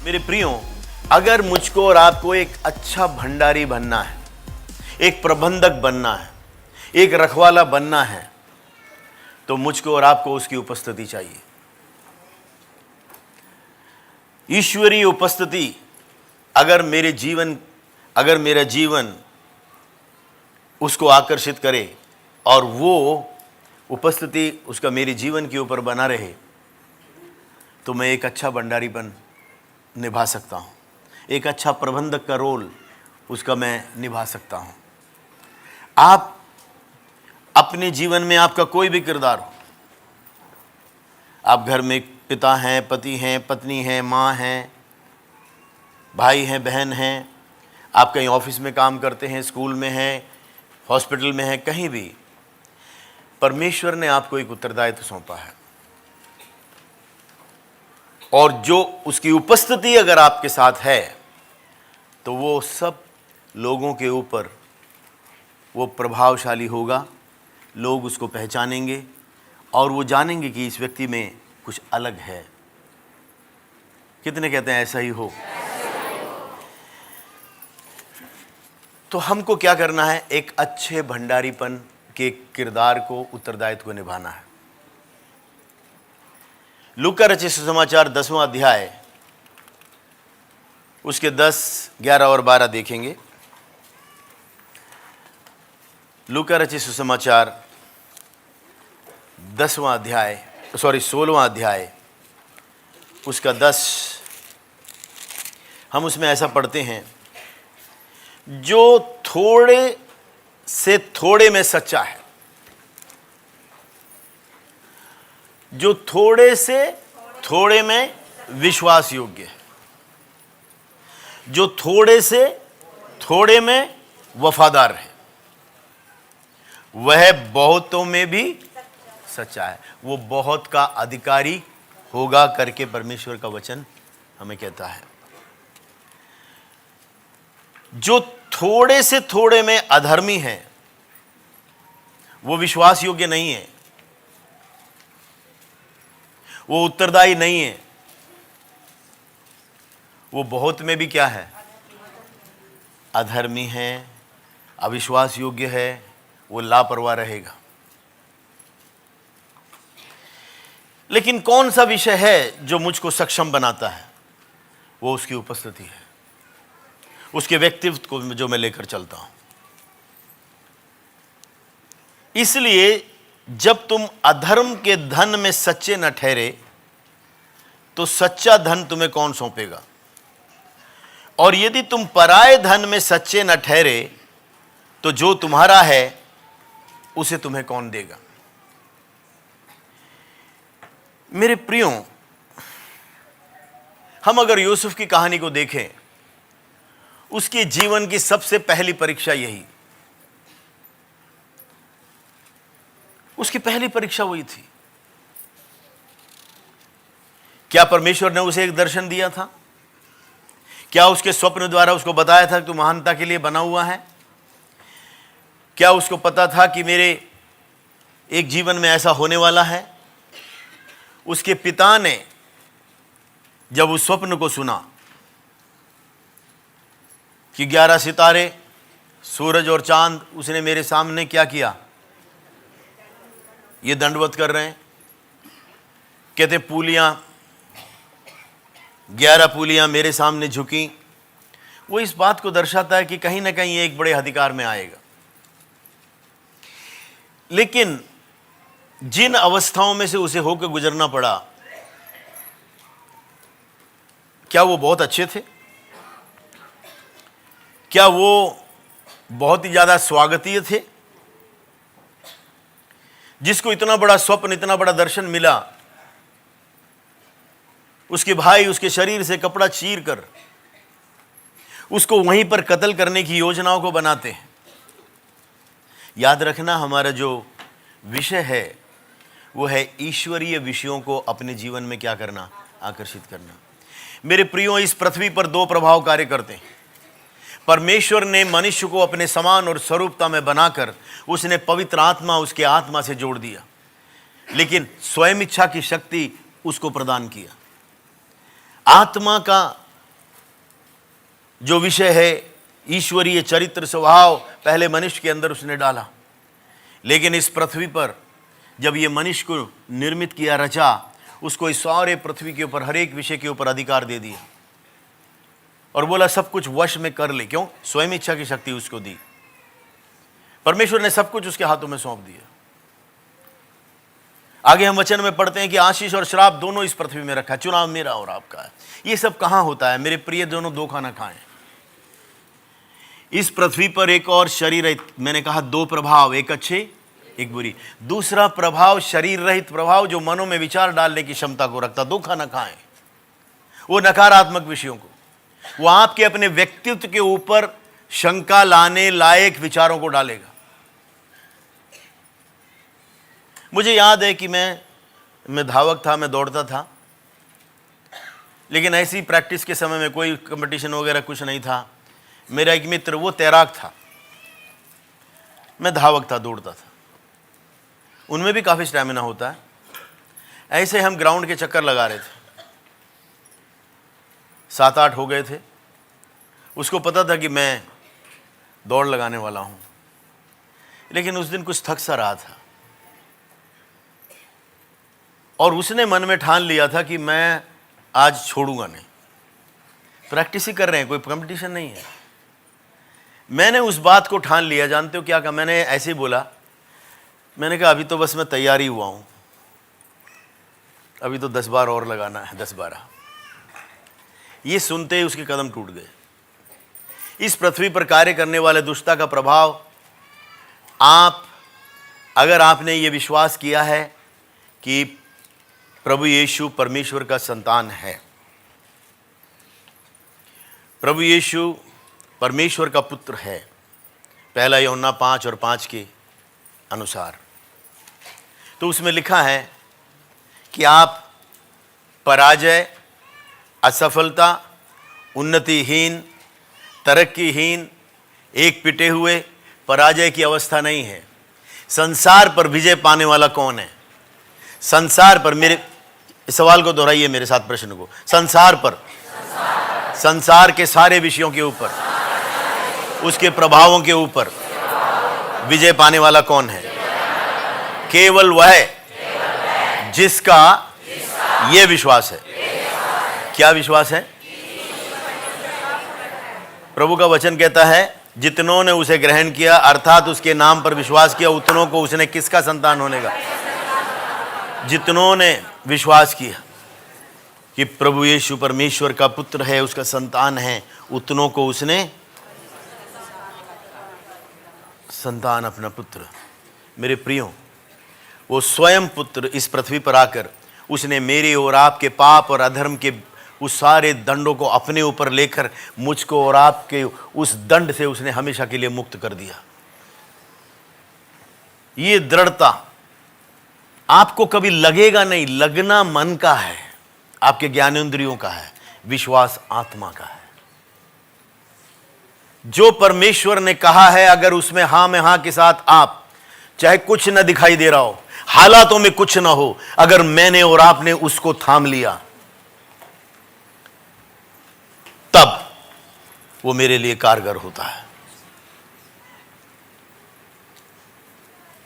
मेरे प्रियो, अगर मुझको और आपको एक अच्छा भंडारी बनना है, एक प्रबंधक बनना है, एक रखवाला बनना है, तो मुझको और आपको उसकी उपस्थिति चाहिए। ईश्वरीय उपस्थिति अगर मेरा जीवन उसको आकर्षित करे और वो उपस्थिति उसका मेरे जीवन के ऊपर बना रहे, तो मैं एक अच्छा भंडारीपन निभा सकता हूँ, एक अच्छा प्रबंधक का रोल उसका मैं निभा सकता हूँ। आप अपने जीवन में आपका कोई भी किरदार हो, आप घर में पिता हैं, पति हैं, पत्नी हैं, माँ हैं, भाई हैं, बहन हैं, आप कहीं ऑफिस में काम करते हैं, स्कूल में हैं, हॉस्पिटल में हैं, कहीं भी परमेश्वर ने आपको एक उत्तरदायित्व सौंपा है और जो उसकी उपस्थिति अगर आपके साथ है तो वो सब लोगों के ऊपर वो प्रभावशाली होगा। लोग उसको पहचानेंगे और वो जानेंगे कि इस व्यक्ति में कुछ अलग है। कितने कहते हैं ऐसा ही हो? तो हमको क्या करना है? एक अच्छे भंडारीपन के किरदार को, उत्तरदायित्व को निभाना है। लूका रचित सुसमाचार 10वां अध्याय उसके 10, 11 और 12 देखेंगे। लूका रचित सुसमाचार 16वां अध्याय उसका 10, हम उसमें ऐसा पढ़ते हैं, जो थोड़े से थोड़े में सच्चा है, जो थोड़े से थोड़े में विश्वास योग्य है, जो थोड़े से थोड़े में वफादार है, वह बहुतों में भी सच्चा है, वो बहुत का अधिकारी होगा करके परमेश्वर का वचन हमें कहता है। जो थोड़े से थोड़े में अधर्मी है वो विश्वास योग्य नहीं है, वो उत्तरदायी नहीं है, वो बहुत में भी क्या है? अधर्मी है, अविश्वास योग्य है, वो लापरवाह रहेगा। लेकिन कौन सा विषय है जो मुझको सक्षम बनाता है? वो उसकी उपस्थिति है, उसके व्यक्तित्व को जो मैं लेकर चलता हूं। इसलिए जब तुम अधर्म के धन में सच्चे न ठहरे तो सच्चा धन तुम्हें कौन सौंपेगा? और यदि तुम पराये धन में सच्चे न ठहरे तो जो तुम्हारा है उसे तुम्हें कौन देगा? मेरे प्रियो, हम अगर यूसुफ की कहानी को देखें, उसके जीवन की सबसे पहली परीक्षा यही, उसकी पहली परीक्षा वही थी। क्या परमेश्वर ने उसे एक दर्शन दिया था? क्या उसके स्वप्न द्वारा उसको बताया था कि तू महानता के लिए बना हुआ है? क्या उसको पता था कि मेरे एक जीवन में ऐसा होने वाला है? उसके पिता ने जब उस स्वप्न को सुना कि 11 सितारे, सूरज और चांद उसने मेरे सामने क्या किया? ये दंडवत कर रहे हैं। कहते पूलियां, 11 पूलियां मेरे सामने झुकी। वो इस बात को दर्शाता है कि कहीं ना कहीं एक बड़े अधिकार में आएगा। लेकिन जिन अवस्थाओं में से उसे होकर गुजरना पड़ा, क्या वो बहुत अच्छे थे? क्या वो बहुत ही ज्यादा स्वागतीय थे? जिसको इतना बड़ा स्वप्न, इतना बड़ा दर्शन मिला, उसके भाई उसके शरीर से कपड़ा चीर कर उसको वहीं पर कत्ल करने की योजनाओं को बनाते हैं। याद रखना, हमारा जो विषय है वो है ईश्वरीय विषयों को अपने जीवन में क्या करना? आकर्षित करना। मेरे प्रियो, इस पृथ्वी पर दो प्रभाव कार्य करते हैं। परमेश्वर ने मनुष्य को अपने समान और स्वरूपता में बनाकर उसने पवित्र आत्मा उसके आत्मा से जोड़ दिया, लेकिन स्वयं इच्छा की शक्ति उसको प्रदान किया। आत्मा का जो विषय है ईश्वरीय चरित्र स्वभाव पहले मनुष्य के अंदर उसने डाला, लेकिन इस पृथ्वी पर जब ये मनुष्य को निर्मित किया, रचा, उसको इस सारे पृथ्वी के ऊपर हर एक विषय के ऊपर अधिकार दे दिया और बोला सब कुछ वश में कर ले। क्यों? स्वयं इच्छा की शक्ति उसको दी। परमेश्वर ने सब कुछ उसके हाथों में सौंप दिया। आगे हम वचन में पढ़ते हैं कि आशीष और श्राप दोनों इस पृथ्वी में रखा है, चुनाव मेरा और आपका है। ये सब कहां होता है? मेरे प्रिय, दोनों दो खाना खाएं। इस पृथ्वी पर एक और शरीर रहित, मैंने कहा दो प्रभाव, एक अच्छे एक बुरी। दूसरा प्रभाव शरीर रहित प्रभाव जो मनों में विचार डालने की क्षमता को रखता। दो खाना खाएं, वो नकारात्मक विषयों को, वो आपके अपने व्यक्तित्व के ऊपर शंका लाने लायक विचारों को डालेगा। मुझे याद है कि मैं धावक था, मैं दौड़ता था, लेकिन ऐसी प्रैक्टिस के समय में कोई कंपटीशन वगैरह कुछ नहीं था। मेरा एक मित्र वो तैराक था, मैं धावक था, दौड़ता था। उनमें भी काफ़ी स्टैमिना होता है। ऐसे हम ग्राउंड के चक्कर लगा रहे थे, 7-8 हो गए थे। उसको पता था कि मैं दौड़ लगाने वाला हूँ, लेकिन उस दिन कुछ थक सा रहा था और उसने मन में ठान लिया था कि मैं आज छोड़ूंगा नहीं। प्रैक्टिस ही कर रहे हैं, कोई कंपटीशन नहीं है। मैंने उस बात को ठान लिया। जानते हो क्या कहा? मैंने ऐसे ही बोला, मैंने कहा अभी तो बस मैं तैयारी हुआ हूँ, अभी तो 10 बार और लगाना है, 10-12। ये सुनते ही उसके कदम टूट गए। इस पृथ्वी पर कार्य करने वाले दुष्टता का प्रभाव, अगर आपने ये विश्वास किया है कि प्रभु यीशु परमेश्वर का संतान है, प्रभु यीशु परमेश्वर का पुत्र है, 1 यूहन्ना 5 और 5 के अनुसार, तो उसमें लिखा है कि आप पराजय, असफलता, उन्नतिहीन, तरक्कीहीन, एक पिटे हुए, पराजय की अवस्था नहीं है। संसार पर विजय पाने वाला कौन है? संसार पर, मेरे इस सवाल को दोहराइए मेरे साथ प्रश्न को। संसार पर, संसार के सारे विषयों के ऊपर, उसके प्रभावों के ऊपर विजय पाने वाला कौन है? केवल वह जिसका यह विश्वास है। क्या विश्वास है? प्रभु का वचन कहता है, जितनों ने उसे ग्रहण किया, अर्थात उसके नाम पर विश्वास किया, उतनों को उसने किसका संतान होने का? जितनों ने विश्वास किया कि प्रभु यीशु परमेश्वर का पुत्र है, उसका संतान है, उतनों को उसने संतान, अपना पुत्र। मेरे प्रियो, वो स्वयं पुत्र इस पृथ्वी पर आकर उसने मेरे और आपके पाप और अधर्म के उस सारे दंडों को अपने ऊपर लेकर मुझको और आपके उस दंड से उसने हमेशा के लिए मुक्त कर दिया। ये दृढ़ता आपको कभी लगेगा नहीं, लगना मन का है, आपके ज्ञानेंद्रियों का है, विश्वास आत्मा का है। जो परमेश्वर ने कहा है, अगर उसमें हां में हां के साथ आप, चाहे कुछ न दिखाई दे रहा हो, हालातों में कुछ ना हो, अगर मैंने और आपने उसको थाम लिया, तब वो मेरे लिए कारगर होता है।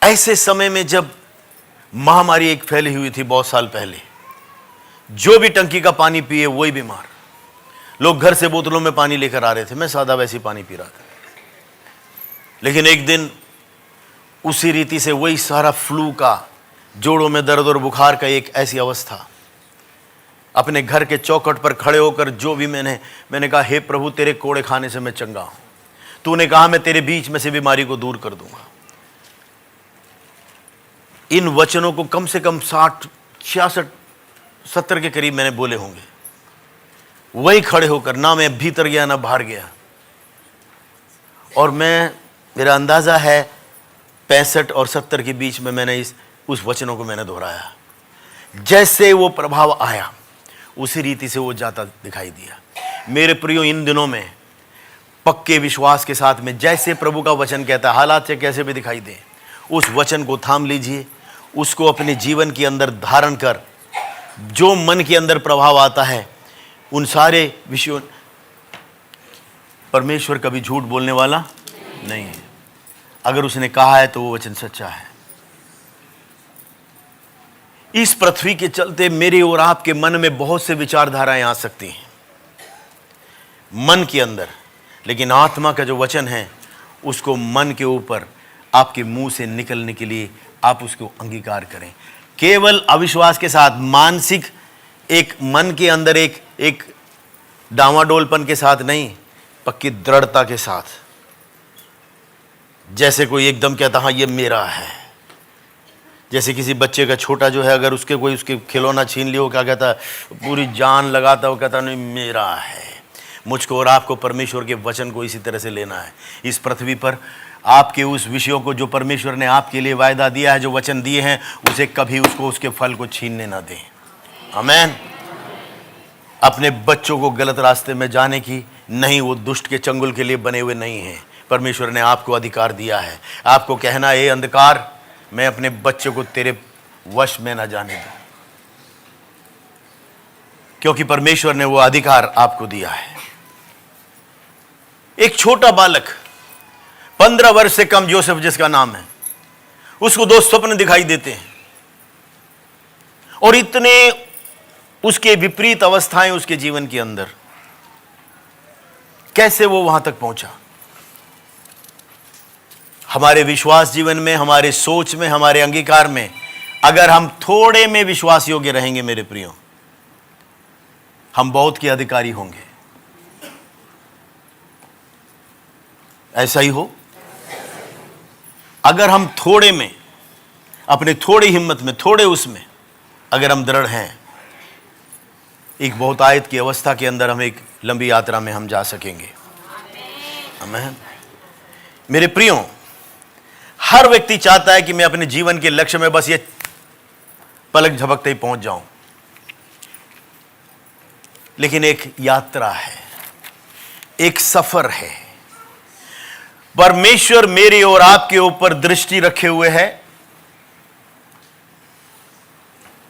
ऐसे समय में जब महामारी एक फैली हुई थी बहुत साल पहले, जो भी टंकी का पानी पिए वही बीमार। लोग घर से बोतलों में पानी लेकर आ रहे थे, मैं सादा वैसे पानी पी रहा था। लेकिन एक दिन उसी रीति से वही सारा फ्लू का, जोड़ों में दर्द और बुखार का एक ऐसी अवस्था, अपने घर के चौखट पर खड़े होकर जो भी मैंने कहा, हे प्रभु, तेरे कोड़े खाने से मैं चंगा हूं। तूने कहा मैं तेरे बीच में से बीमारी को दूर कर दूंगा। इन वचनों को कम से कम 60, 66, 70 के करीब मैंने बोले होंगे, वही खड़े होकर। ना मैं भीतर गया ना बाहर गया। और मेरा अंदाजा है 65 और 70 के बीच में मैंने उस वचनों को मैंने दोहराया। जैसे वो प्रभाव आया उसी रीति से वो जाता दिखाई दिया। मेरे प्रियो, इन दिनों में पक्के विश्वास के साथ में, जैसे प्रभु का वचन कहता है, हालात से कैसे भी दिखाई दे, उस वचन को थाम लीजिए, उसको अपने जीवन के अंदर धारण कर, जो मन के अंदर प्रभाव आता है उन सारे विषयों, परमेश्वर कभी झूठ बोलने वाला नहीं है। अगर उसने कहा है तो वो वचन सच्चा है। इस पृथ्वी के चलते मेरे और आपके मन में बहुत से विचारधाराएं आ सकती हैं मन के अंदर, लेकिन आत्मा का जो वचन है उसको मन के ऊपर आपके मुंह से निकलने के लिए आप उसको अंगीकार करें। केवल अविश्वास के साथ, मानसिक एक मन के अंदर एक डामाडोलपन के साथ नहीं, पक्की दृढ़ता के साथ। जैसे कोई एकदम कहता हाँ ये मेरा है। जैसे किसी बच्चे का छोटा जो है, अगर उसके खिलौना छीन लिया, वो क्या कहता है, पूरी जान लगाता, वो कहता नहीं मेरा है। मुझको और आपको परमेश्वर के वचन को इसी तरह से लेना है। इस पृथ्वी पर आपके उस विषयों को जो परमेश्वर ने आपके लिए वायदा दिया है, जो वचन दिए हैं, उसे कभी उसको उसके फल को छीनने ना दें। आमीन। अपने बच्चों को गलत रास्ते में जाने की नहीं, वो दुष्ट के चंगुल के लिए बने हुए नहीं हैं। परमेश्वर ने आपको अधिकार दिया है, आपको कहना है, अंधकार मैं अपने बच्चों को तेरे वश में ना जाने दूं, क्योंकि परमेश्वर ने वो अधिकार आपको दिया है। एक छोटा बालक 15 वर्ष से कम, जोसेफ जिसका नाम है, उसको 2 स्वप्न दिखाई देते हैं और इतने उसके विपरीत अवस्थाएं उसके जीवन के अंदर, कैसे वो वहां तक पहुंचा। हमारे विश्वास जीवन में, हमारे सोच में, हमारे अंगीकार में अगर हम थोड़े में विश्वास योग्य रहेंगे मेरे प्रियो, हम बहुत के अधिकारी होंगे। ऐसा ही हो। अगर हम थोड़े में, अपने थोड़ी हिम्मत में, थोड़े उसमें अगर हम दृढ़ हैं, एक बहुत आयत की अवस्था के अंदर हम एक लंबी यात्रा में हम जा सकेंगे। आमीन। मेरे प्रियो, हर व्यक्ति चाहता है कि मैं अपने जीवन के लक्ष्य में बस ये पलक झपकते ही पहुंच जाऊं, लेकिन एक यात्रा है, एक सफर है। परमेश्वर मेरे और आपके ऊपर दृष्टि रखे हुए है,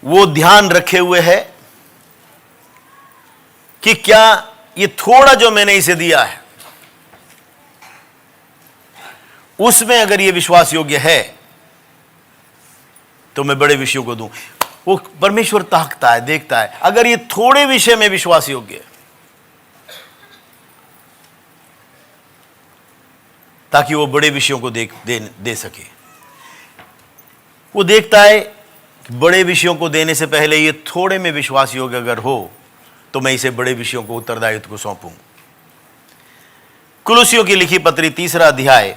वो ध्यान रखे हुए है कि क्या ये थोड़ा जो मैंने इसे दिया है उसमें अगर ये विश्वास योग्य है तो मैं बड़े विषयों को दूं। वो परमेश्वर ताकता है, देखता है, अगर ये थोड़े विषय में विश्वास योग्य है, ताकि वो बड़े विषयों को दे सके। वो देखता है कि बड़े विषयों को देने से पहले ये थोड़े में विश्वास योग्य अगर हो तो मैं इसे बड़े विषयों को, उत्तरदायित्व को सौंपूं। कुलुसियों की लिखी पत्री 3 अध्याय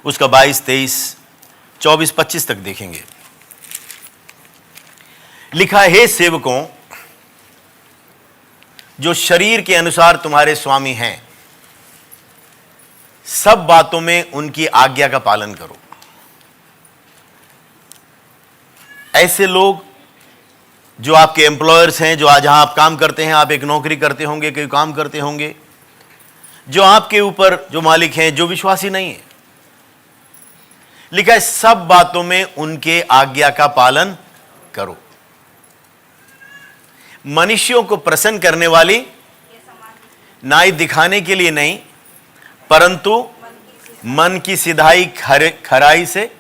उसका 22, 23, 24, 25 तक देखेंगे। लिखा है, हे सेवकों, जो शरीर के अनुसार तुम्हारे स्वामी हैं, सब बातों में उनकी आज्ञा का पालन करो। ऐसे लोग जो आपके एम्प्लॉयर्स हैं, जो आज जहां आप काम करते हैं, आप एक नौकरी करते होंगे, कोई काम करते होंगे, जो आपके ऊपर जो मालिक हैं, जो विश्वासी नहीं है, लिखा है सब बातों में उनके आज्ञा का पालन करो। मनुष्यों को प्रसन्न करने वाली नाई दिखाने के लिए नहीं, परंतु मन की सिधाई खराई से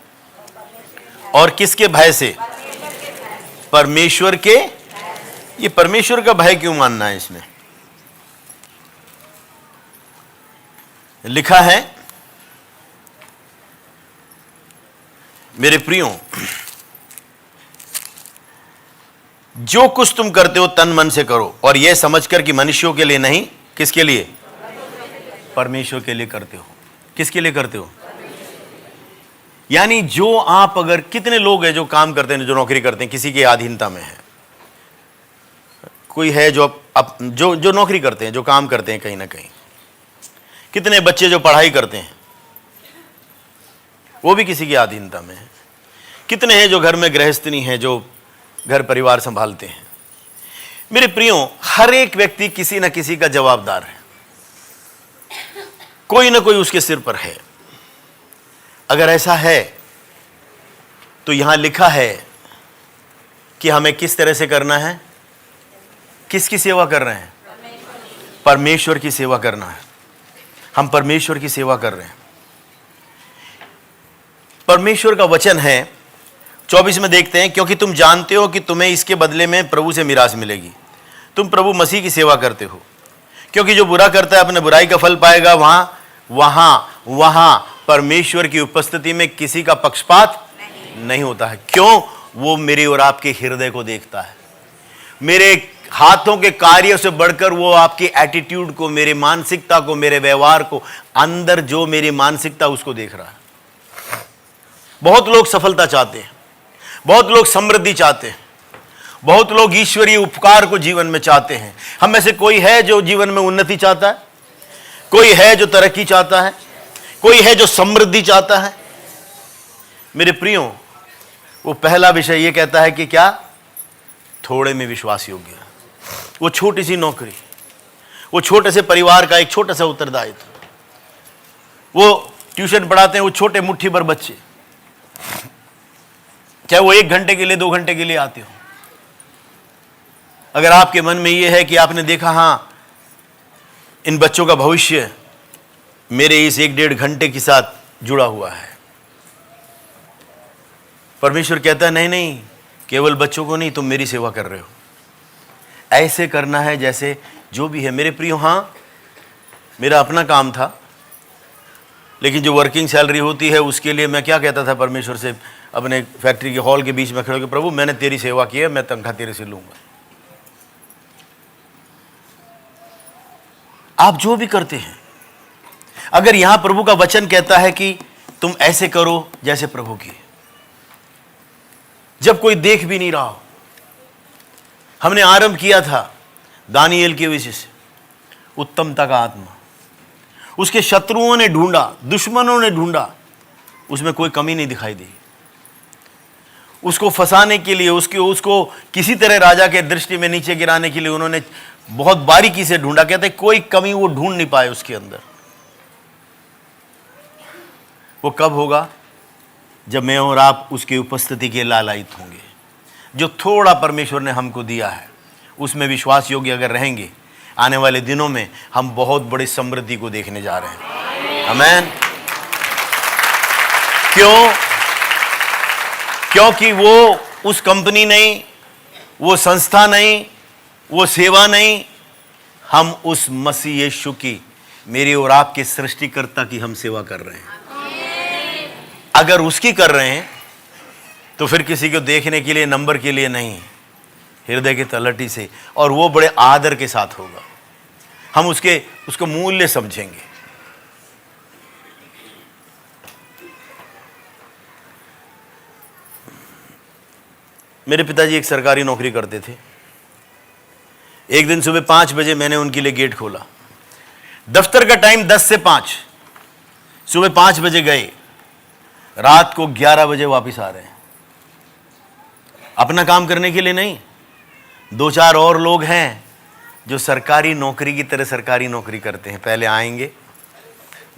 और किसके भय से? परमेश्वर के। ये परमेश्वर का भय क्यों मानना है? इसमें लिखा है, मेरे प्रियो, जो कुछ तुम करते हो तन मन से करो, और यह समझकर कि मनुष्यों के लिए नहीं, किसके लिए? परमेश्वर के लिए करते हो। किसके लिए करते हो? यानी जो आप, अगर कितने लोग हैं जो काम करते हैं, जो नौकरी करते हैं, किसी की अधीनता में है, कोई है जो नौकरी करते हैं, जो काम करते हैं कहीं ना कहीं। कितने बच्चे जो पढ़ाई करते हैं वो भी किसी की अधीनता में है। कितने हैं जो घर में गृहस्थनी है, जो घर परिवार संभालते हैं। मेरे प्रियो, हर एक व्यक्ति किसी न किसी का जवाबदार है, कोई ना कोई उसके सिर पर है। अगर ऐसा है तो यहां लिखा है कि हमें किस तरह से करना है, किसकी सेवा कर रहे हैं? परमेश्वर की सेवा करना है। हम परमेश्वर की सेवा कर रहे हैं। परमेश्वर का वचन है 24 में देखते हैं, क्योंकि तुम जानते हो कि तुम्हें इसके बदले में प्रभु से मिरास मिलेगी। तुम प्रभु मसीह की सेवा करते हो, क्योंकि जो बुरा करता है अपने बुराई का फल पाएगा। वहां परमेश्वर की उपस्थिति में किसी का पक्षपात नहीं होता है। क्यों? वो मेरे और आपके हृदय को देखता है। मेरे हाथों के कार्यों से बढ़कर वो आपकी एटीट्यूड को, मेरी मानसिकता को, मेरे व्यवहार को, अंदर जो मेरी मानसिकता उसको देख रहा है। बहुत लोग सफलता चाहते हैं, बहुत लोग समृद्धि चाहते हैं, बहुत लोग ईश्वरीय उपकार को जीवन में चाहते हैं। हम में से कोई है जो जीवन में उन्नति चाहता है? कोई है जो तरक्की चाहता है? कोई है जो समृद्धि चाहता है? मेरे प्रियो, वो पहला विषय ये कहता है कि क्या? थोड़े में विश्वास योग्य। वो छोटी सी नौकरी, वो छोटे से परिवार का एक छोटा सा उत्तरदायित्व, वो ट्यूशन पढ़ाते हैं वो छोटे मुट्ठी भर बच्चे, चाहे वो 1 घंटे के लिए 2 घंटे के लिए आते हो। अगर आपके मन में ये है कि आपने देखा, हाँ इन बच्चों का भविष्य मेरे इस 1-1.5 घंटे के साथ जुड़ा हुआ है, परमेश्वर कहता है नहीं, केवल बच्चों को नहीं, तुम मेरी सेवा कर रहे हो। ऐसे करना है जैसे जो भी है। मेरे प्रियो, हाँ मेरा अपना काम था, लेकिन जो वर्किंग सैलरी होती है उसके लिए मैं क्या कहता था परमेश्वर से, अपने फैक्ट्री के हॉल के बीच में खड़े होकर, प्रभु मैंने तेरी सेवा की है, मैं तनख्वाह तेरे से लूंगा। आप जो भी करते हैं, अगर यहां प्रभु का वचन कहता है कि तुम ऐसे करो जैसे प्रभु की, जब कोई देख भी नहीं रहा हो। हमने आरंभ किया था दानिएल के विषय से, उत्तमता का आत्मा। उसके शत्रुओं ने ढूंढा, दुश्मनों ने ढूंढा, उसमें कोई कमी नहीं दिखाई दी। उसको फंसाने के लिए, उसको किसी तरह राजा के दृष्टि में नीचे गिराने के लिए उन्होंने बहुत बारीकी से ढूंढा। कहते कोई कमी वो ढूंढ नहीं पाए उसके अंदर। वो कब होगा? जब मैं और आप उसकी उपस्थिति के लालायित होंगे। जो थोड़ा परमेश्वर ने हमको दिया है उसमें विश्वास योग्य अगर रहेंगे, आने वाले दिनों में हम बहुत बड़ी समृद्धि को देखने जा रहे हैं। आमीन। क्यों? क्योंकि वो उस कंपनी नहीं, वो संस्था नहीं, वो सेवा नहीं, हम उस मसीह यीशु की, मेरी और आपके सृष्टिकर्ता की हम सेवा कर रहे हैं। अगर उसकी कर रहे हैं तो फिर किसी को देखने के लिए, नंबर के लिए नहीं, हृदय की तलहटी से, और वो बड़े आदर के साथ होगा। हम उसको मूल्य समझेंगे। मेरे पिताजी एक सरकारी नौकरी करते थे। एक दिन सुबह 5 बजे मैंने उनके लिए गेट खोला। दफ्तर का टाइम 10 से 5, सुबह 5 बजे गए, रात को 11 बजे वापस आ रहे हैं। अपना काम करने के लिए नहीं, 2-4 और लोग हैं जो सरकारी नौकरी की तरह सरकारी नौकरी करते हैं। पहले आएंगे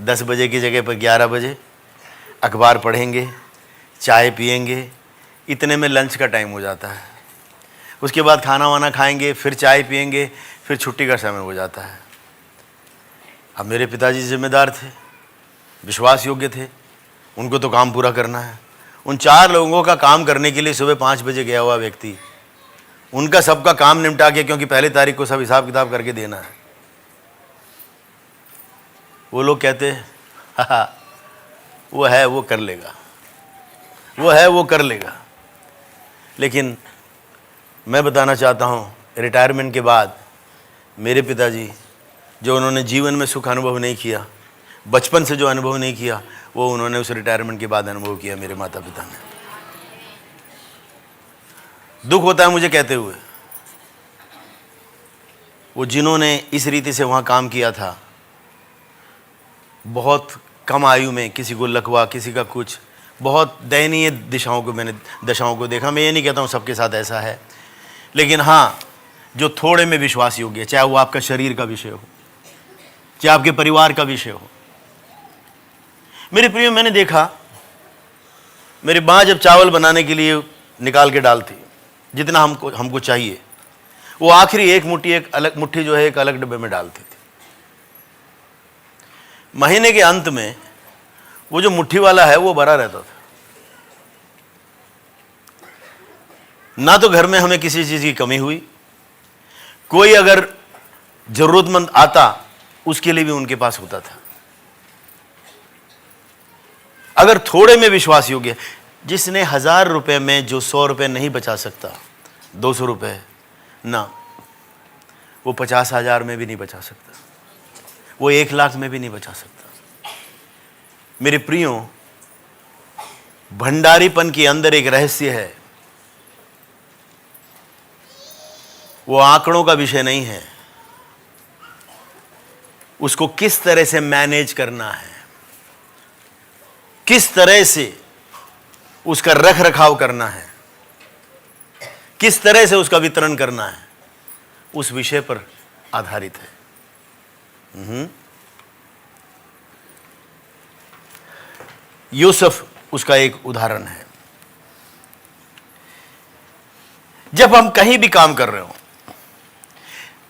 10 बजे की जगह पर 11 बजे, अखबार पढ़ेंगे, चाय पिएंगे, इतने में लंच का टाइम हो जाता है। उसके बाद खाना वाना खाएंगे, फिर चाय पिएंगे, फिर छुट्टी का समय हो जाता है। अब मेरे पिताजी जिम्मेदार थे, विश्वास योग्य थे, उनको तो काम पूरा करना है। उन 4 लोगों का काम करने के लिए सुबह 5 बजे गया हुआ व्यक्ति, उनका सबका काम निपटा के, क्योंकि पहली तारीख को सब हिसाब किताब करके देना है। वो लोग कहते हाँ वो है, वो कर लेगा, वो है, वो कर लेगा। लेकिन मैं बताना चाहता हूँ, रिटायरमेंट के बाद मेरे पिताजी, जो उन्होंने जीवन में सुख अनुभव नहीं किया, बचपन से जो अनुभव नहीं किया, वो उन्होंने उस रिटायरमेंट के बाद अनुभव किया। मेरे माता पिता ने। दुख होता है मुझे कहते हुए, वो जिन्होंने इस रीति से वहाँ काम किया था, बहुत कम आयु में किसी को लकवा, किसी का कुछ, बहुत दयनीय दशाओं को देखा। मैं ये नहीं कहता हूँ सबके साथ ऐसा है, लेकिन हाँ, जो थोड़े में विश्वास योग्य है, चाहे वो आपका शरीर का विषय हो, चाहे आपके परिवार का विषय हो। मेरे प्रिय, मैंने देखा, मेरी माँ जब चावल बनाने के लिए निकाल के डालती, जितना हमको चाहिए, वो आखिरी एक मुट्ठी जो है एक अलग डब्बे में डालती थी। महीने के अंत में वो जो मुट्ठी वाला है वो भरा रहता था। ना तो घर में हमें किसी चीज की कमी हुई, कोई अगर जरूरतमंद आता उसके लिए भी उनके पास होता था। अगर थोड़े में विश्वास योग्य, जिसने 1000 रुपए में जो 100 रुपए नहीं बचा सकता, 200 रुपए ना, वो 50,000 में भी नहीं बचा सकता, वो 1 लाख में भी नहीं बचा सकता। मेरे प्रियो, भंडारीपन के अंदर एक रहस्य है। वो आंकड़ों का विषय नहीं है, उसको किस तरह से मैनेज करना है, किस तरह से उसका रख रखाव करना है, किस तरह से उसका वितरण करना है, उस विषय पर आधारित है। यूसुफ उसका एक उदाहरण है। जब हम कहीं भी काम कर रहे हो,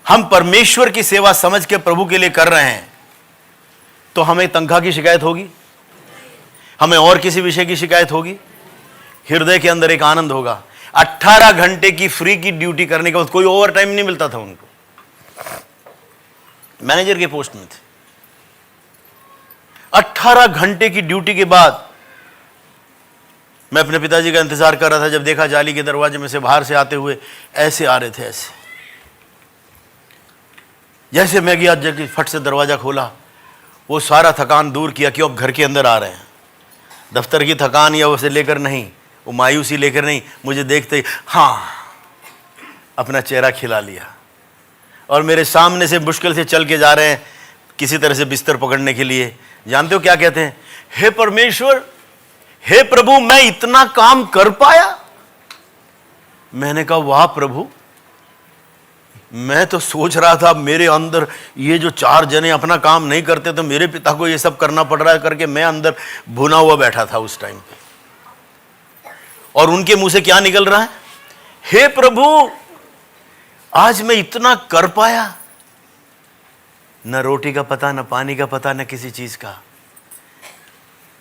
हम परमेश्वर की सेवा समझ के प्रभु के लिए कर रहे हैं, तो हमें तनख्वाह की शिकायत होगी, हमें और किसी विषय की शिकायत होगी? हृदय के अंदर एक आनंद होगा। 18 घंटे की फ्री की ड्यूटी करने के बाद कोई ओवर टाइम नहीं मिलता था उनको, मैनेजर के पोस्ट में थे। 18 घंटे की ड्यूटी के बाद मैं अपने पिताजी का इंतजार कर रहा था, जब देखा जाली के दरवाजे में से बाहर से आते हुए ऐसे आ रहे थे, ऐसे जैसे मैं गया, जब फट से दरवाजा खोला, वो सारा थकान दूर किया कि अब घर के अंदर आ रहे हैं। दफ्तर की थकान या उसे लेकर नहीं, वो मायूसी लेकर नहीं, मुझे देखते ही हाँ अपना चेहरा खिला लिया, और मेरे सामने से मुश्किल से चल के जा रहे हैं किसी तरह से बिस्तर पकड़ने के लिए। जानते हो क्या कहते हैं? हे परमेश्वर, हे प्रभु, मैं इतना काम कर पाया। मैंने कहा वाह प्रभु, मैं तो सोच रहा था मेरे अंदर ये जो 4 जने अपना काम नहीं करते तो मेरे पिता को ये सब करना पड़ रहा है करके मैं अंदर भुना हुआ बैठा था उस टाइम पे। और उनके मुंह से क्या निकल रहा है? हे प्रभु, आज मैं इतना कर पाया। न रोटी का पता, न पानी का पता, न किसी चीज का।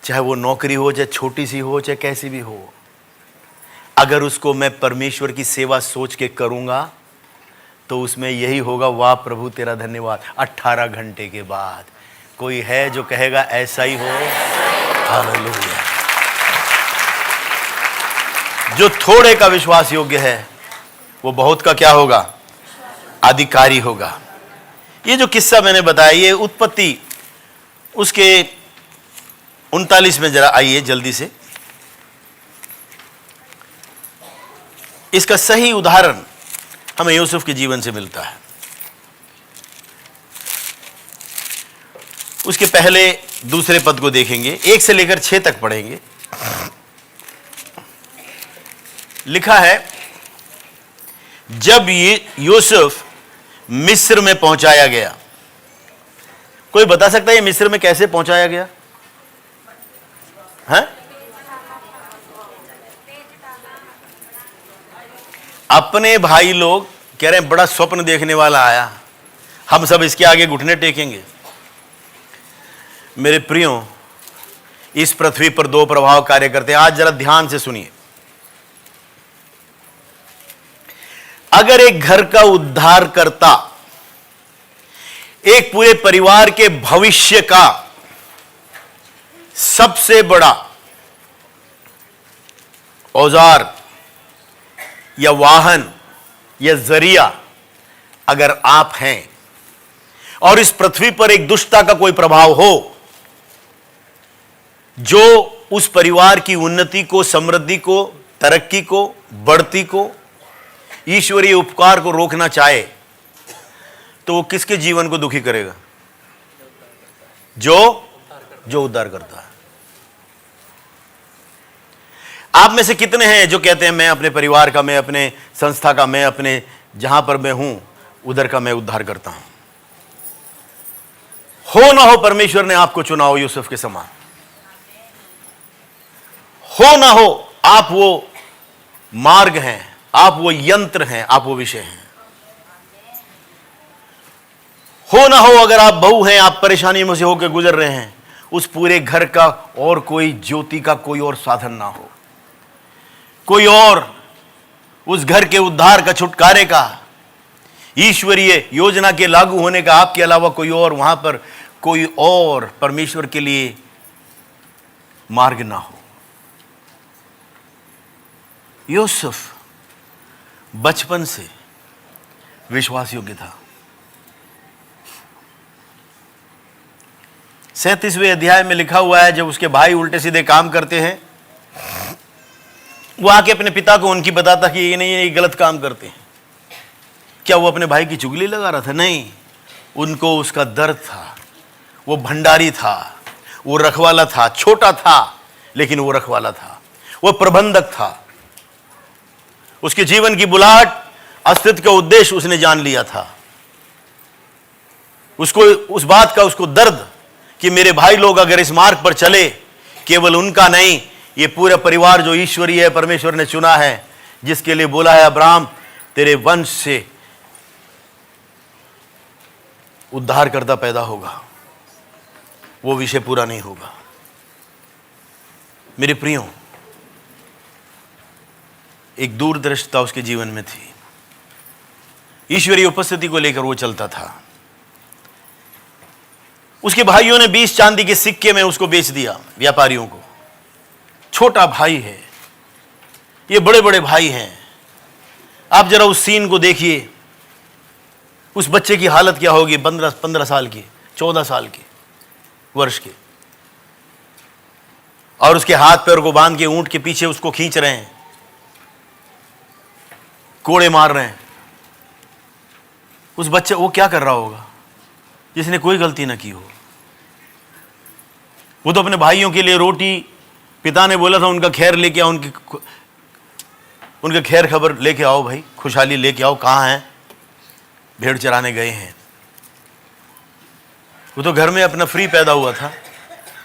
चाहे वो नौकरी हो, चाहे छोटी सी हो, चाहे कैसी भी हो, अगर उसको मैं परमेश्वर की सेवा सोच के करूंगा तो उसमें यही होगा, वाह प्रभु तेरा धन्यवाद। 18 घंटे के बाद कोई है जो कहेगा ऐसा ही हो? हालेलुया। जो थोड़े का विश्वास योग्य है वो बहुत का क्या होगा? अधिकारी होगा। ये जो किस्सा मैंने बताया, ये उत्पत्ति उसके 39 में जरा आइए जल्दी से। इसका सही उदाहरण हमें यूसुफ के जीवन से मिलता है। उसके पहले दूसरे पद को देखेंगे, 1 से लेकर 6 तक पढ़ेंगे। लिखा है, जब ये यूसुफ मिस्र में पहुंचाया गया। कोई बता सकता है ये मिस्र में कैसे पहुंचाया गया? है? अपने भाई लोग कह रहे हैं बड़ा स्वप्न देखने वाला आया, हम सब इसके आगे घुटने टेकेंगे। मेरे प्रियो, इस पृथ्वी पर 2 प्रभाव कार्य करते हैं। आज जरा ध्यान से सुनिए। अगर एक घर का उद्धार करता एक पूरे परिवार के भविष्य का सबसे बड़ा औजार या वाहन या जरिया अगर आप हैं, और इस पृथ्वी पर एक दुष्टता का कोई प्रभाव हो जो उस परिवार की उन्नति को, समृद्धि को, तरक्की को, बढ़ती को, ईश्वरीय उपकार को रोकना चाहे, तो वो किसके जीवन को दुखी करेगा? जो उद्धार करता है। आप में से कितने हैं जो कहते हैं मैं अपने परिवार का, मैं अपने संस्था का, मैं अपने जहां पर मैं हूं उधर का मैं उद्धार करता हूं? हो ना हो, परमेश्वर ने आपको चुना हो यूसुफ के समान। हो ना हो, आप वो मार्ग हैं, आप वो यंत्र हैं, आप वो विषय हैं। हो ना हो, अगर आप बहू हैं, आप परेशानी में से होकर गुजर रहे हैं, उस पूरे घर का और कोई ज्योति का कोई और साधन ना हो, कोई और उस घर के उद्धार का, छुटकारे का, ईश्वरीय योजना के लागू होने का आपके अलावा कोई और, वहां पर कोई और परमेश्वर के लिए मार्ग ना हो। यूसुफ बचपन से विश्वास योग्य था। 37वें अध्याय में लिखा हुआ है, जब उसके भाई उल्टे सीधे काम करते हैं, वो आके अपने पिता को उनकी बताता कि ये नहीं, ये गलत काम करते हैं। क्या वो अपने भाई की चुगली लगा रहा था? नहीं, उनको उसका दर्द था। वो भंडारी था, वो रखवाला था, छोटा था लेकिन वो रखवाला था, वो प्रबंधक था। उसके जीवन की बुलाहट, अस्तित्व का उद्देश्य उसने जान लिया था। उसको उस बात का उसको दर्द कि मेरे भाई लोग अगर इस मार्ग पर चले, केवल उनका नहीं, ये पूरा परिवार जो ईश्वरीय है, परमेश्वर ने चुना है, जिसके लिए बोला है अब्राहम तेरे वंश से उद्धारकर्ता पैदा होगा, वो विषय पूरा नहीं होगा। मेरे प्रियो, एक दूरदृष्टता उसके जीवन में थी। ईश्वरीय उपस्थिति को लेकर वो चलता था। उसके भाइयों ने 20 चांदी के सिक्के में उसको बेच दिया व्यापारियों को। छोटा भाई है, ये बड़े बड़े भाई हैं। आप जरा उस सीन को देखिए, उस बच्चे की हालत क्या होगी, 15 साल की, 14 साल की वर्ष के, और उसके हाथ पैर को बांध के ऊंट के पीछे उसको खींच रहे हैं, कोड़े मार रहे हैं। उस बच्चे, वो क्या कर रहा होगा जिसने कोई गलती ना की हो? वो तो अपने भाइयों के लिए रोटी, पिता ने बोला था उनका खैर लेके आओ, उनका खैर खबर लेके आओ भाई, खुशहाली लेके आओ। कहाँ हैं? भेड़ चराने गए हैं। वो तो घर में अपना फ्री पैदा हुआ था,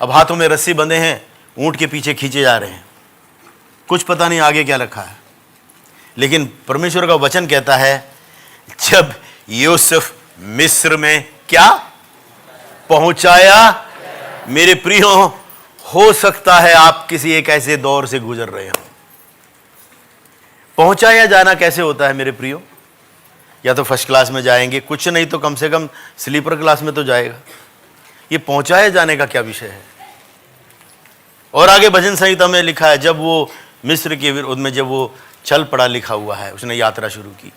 अब हाथों में रस्सी बंधे हैं, ऊंट के पीछे खींचे जा रहे हैं। कुछ पता नहीं आगे क्या रखा है। लेकिन परमेश्वर का वचन कहता है, जब यूसुफ मिस्र में क्या पहुंचाया, मेरे प्रियो, हो सकता है आप किसी एक ऐसे दौर से गुजर रहे हो। पहुंचाया जाना कैसे होता है मेरे प्रियो? या तो फर्स्ट क्लास में जाएंगे, कुछ नहीं तो कम से कम स्लीपर क्लास में तो जाएगा। ये पहुंचाए जाने का क्या विषय है? और आगे भजन संहिता में लिखा है, जब वो मिस्र के विरोध में जब वो चल पड़ा, लिखा हुआ है, उसने यात्रा शुरू की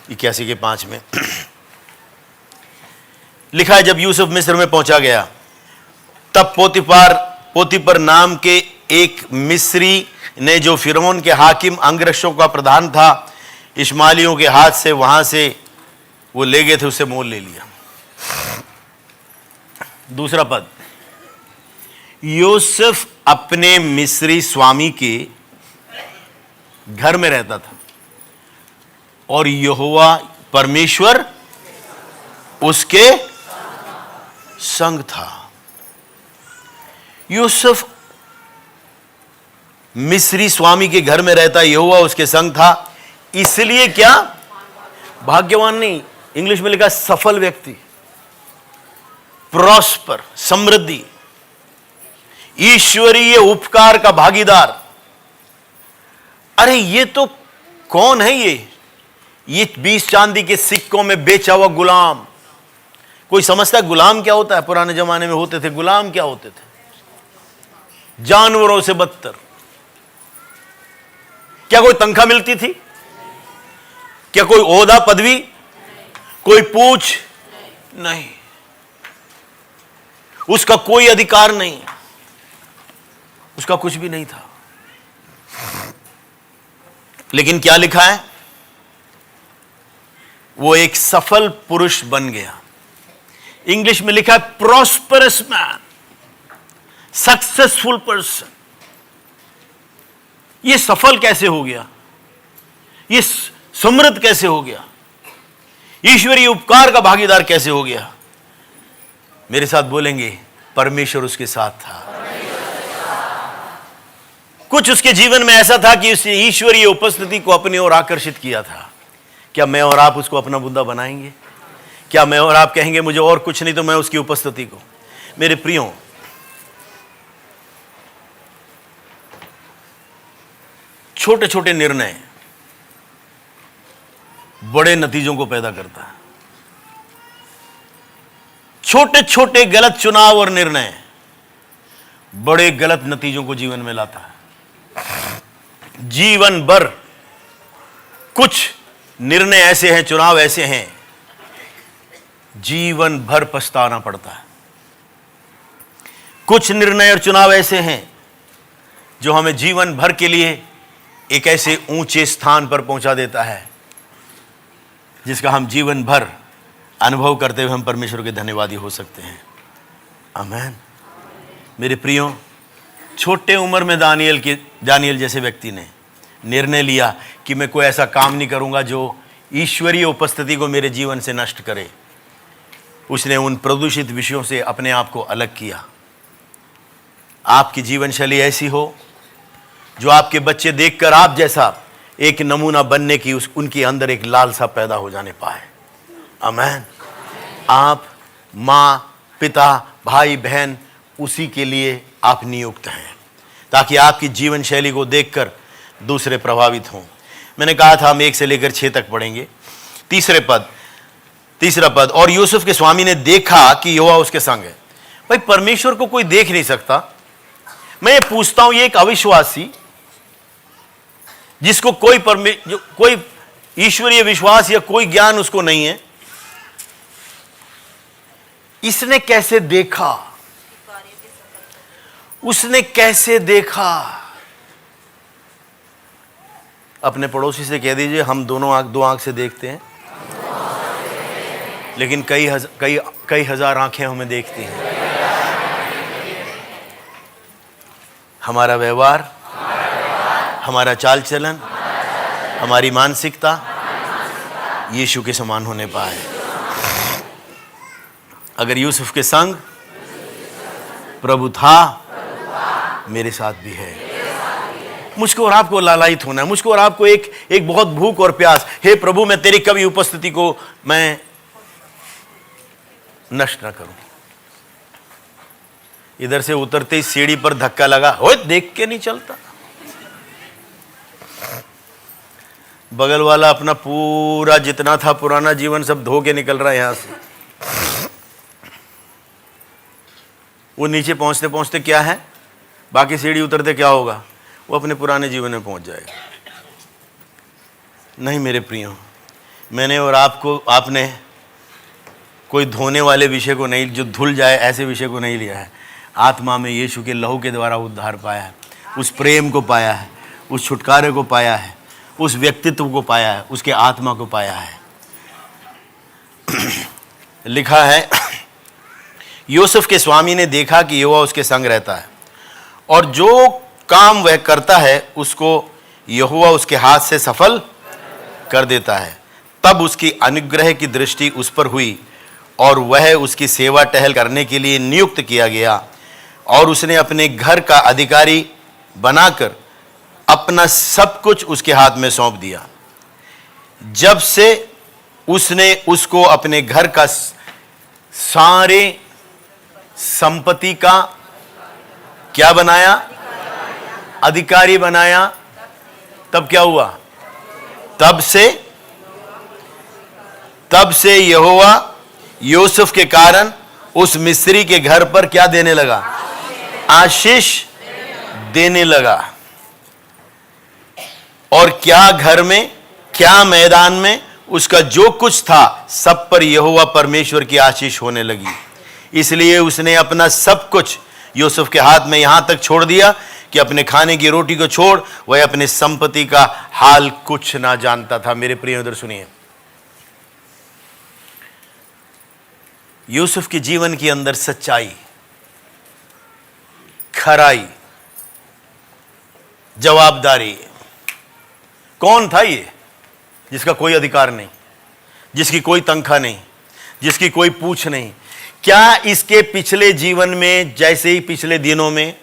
81 के 5 में लिखा है, जब यूसुफ मिस्र में पहुंचा गया, तब पोतीपर नाम के एक मिस्री ने, जो फिरौन के हाकिम अंगरक्षकों का प्रधान था, इश्माइलियों के हाथ से वहां से वो ले गए थे, उससे मोल ले लिया। दूसरा पद, यूसुफ अपने मिस्री स्वामी के घर में रहता था और यहोवा परमेश्वर उसके संग था। यूसुफ मिस्री स्वामी के घर में रहता, यहोवा उसके संग था। इसलिए क्या? भाग्यवान नहीं, इंग्लिश में लिखा सफल व्यक्ति, प्रॉस्पर, समृद्धि, ईश्वरीय उपकार का भागीदार। अरे ये तो कौन है? ये 20 चांदी के सिक्कों में बेचा हुआ गुलाम। कोई समझता है गुलाम क्या होता है? पुराने जमाने में होते थे गुलाम, क्या होते थे? जानवरों से बदतर। क्या कोई तनख्वाह मिलती थी? क्या कोई ओहदा, पदवी, कोई पूछ? नहीं, उसका कोई अधिकार नहीं, उसका कुछ भी नहीं था। लेकिन क्या लिखा है? वो एक सफल पुरुष बन गया। इंग्लिश में लिखा है प्रॉस्परस मैन, सक्सेसफुल पर्सन। ये सफल कैसे हो गया? ये समृद्ध कैसे हो गया? ईश्वरीय उपकार का भागीदार कैसे हो गया? मेरे साथ बोलेंगे, परमेश्वर उसके साथ था। कुछ उसके जीवन में ऐसा था कि उसने ईश्वरीय उपस्थिति को अपनी ओर आकर्षित किया था। क्या मैं और आप उसको अपना बुंदा बनाएंगे? क्या मैं और आप कहेंगे मुझे और कुछ नहीं तो मैं उसकी उपस्थिति को? मेरे प्रियो, छोटे छोटे निर्णय बड़े नतीजों को पैदा करता है। छोटे छोटे गलत चुनाव और निर्णय बड़े गलत नतीजों को जीवन में लाता है। जीवन भर कुछ निर्णय ऐसे हैं, चुनाव ऐसे हैं, जीवन भर पछताना पड़ता है। कुछ निर्णय और चुनाव ऐसे हैं जो हमें जीवन भर के लिए एक ऐसे ऊंचे स्थान पर पहुंचा देता है जिसका हम जीवन भर अनुभव करते हुए हम परमेश्वर के धन्यवादी हो सकते हैं। आमीन। मेरे प्रियो, छोटे उम्र में दानियल जैसे व्यक्ति ने निर्णय लिया कि मैं कोई ऐसा काम नहीं करूंगा जो ईश्वरीय उपस्थिति को मेरे जीवन से नष्ट करे। उसने उन प्रदूषित विषयों से अपने आप को अलग किया। आपकी जीवन शैली ऐसी हो जो आपके बच्चे देखकर आप जैसा एक नमूना बनने की उनके अंदर एक लालसा पैदा हो जाने पाए। आमीन। आप, माँ, पिता, भाई, बहन, उसी के लिए आप नियुक्त हैं ताकि आपकी जीवन शैली को देखकर दूसरे प्रभावित हों। मैंने कहा था हम 1 से लेकर 6 तक पढ़ेंगे। तीसरा पद, और यूसुफ के स्वामी ने देखा कि यहोवा उसके संग है। भाई, परमेश्वर को कोई देख नहीं सकता। मैं ये पूछता हूं, ये एक अविश्वासी जिसको कोई ईश्वरीय विश्वास या कोई ज्ञान उसको नहीं है, इसने कैसे देखा? उसने कैसे देखा? अपने पड़ोसी से कह दीजिए, हम दोनों दो आंख से देखते हैं, लेकिन कई हजार आंखें हमें देखती हैं। हमारा व्यवहार, हमारा चाल चलन, हमारी मानसिकता यीशु के समान होने पाए। अगर यूसुफ के संग प्रभु था, मेरे साथ भी है। मुझको और आपको लालायित होना है। मुझको और आपको एक बहुत भूख और प्यास, हे प्रभु मैं तेरी कभी उपस्थिति को मैं नष्ट ना करूं। इधर से उतरते ही सीढ़ी पर धक्का लगा, हो देख के नहीं चलता। बगल वाला अपना पूरा जितना था पुराना जीवन सब धो के निकल रहा है यहां से। वो नीचे पहुंचते पहुंचते क्या है, बाकी सीढ़ी उतरते क्या होगा, वो अपने पुराने जीवन में पहुंच जाएगा। नहीं मेरे प्रियो, मैंने और आपने कोई धोने वाले विषय को नहीं, जो धुल जाए ऐसे विषय को नहीं लिया है। आत्मा में यीशु के लहू के द्वारा उद्धार पाया है, उस प्रेम को पाया है, उस छुटकारे को पाया है, उस व्यक्तित्व को पाया है, उसके आत्मा को पाया है। लिखा है, यूसुफ के स्वामी ने देखा कि यहोवा उसके संग रहता है और जो काम वह करता है उसको यहोवा उसके हाथ से सफल कर देता है। तब उसकी अनुग्रह की दृष्टि उस पर हुई और वह उसकी सेवा टहल करने के लिए नियुक्त किया गया और उसने अपने घर का अधिकारी बनाकर अपना सब कुछ उसके हाथ में सौंप दिया। जब से उसने उसको अपने घर का सारे संपत्ति का क्या बनाया, अधिकारी बनाया, तब क्या हुआ, तब से यहोवा यूसुफ के कारण उस मिस्री के घर पर क्या देने लगा, आशीष देने लगा। और क्या घर में, क्या मैदान में, उसका जो कुछ था सब पर यहोवा परमेश्वर की आशीष होने लगी। इसलिए उसने अपना सब कुछ यूसुफ के हाथ में यहां तक छोड़ दिया कि अपने खाने की रोटी को छोड़ वह अपने संपत्ति का हाल कुछ ना जानता था। मेरे प्रिय उधर सुनिए, यूसुफ के जीवन के अंदर सच्चाई, खराई, जवाबदारी। कौन था ये जिसका कोई अधिकार नहीं, जिसकी कोई तनख्वाह नहीं, जिसकी कोई पूछ नहीं? क्या इसके पिछले जीवन में, जैसे ही पिछले दिनों में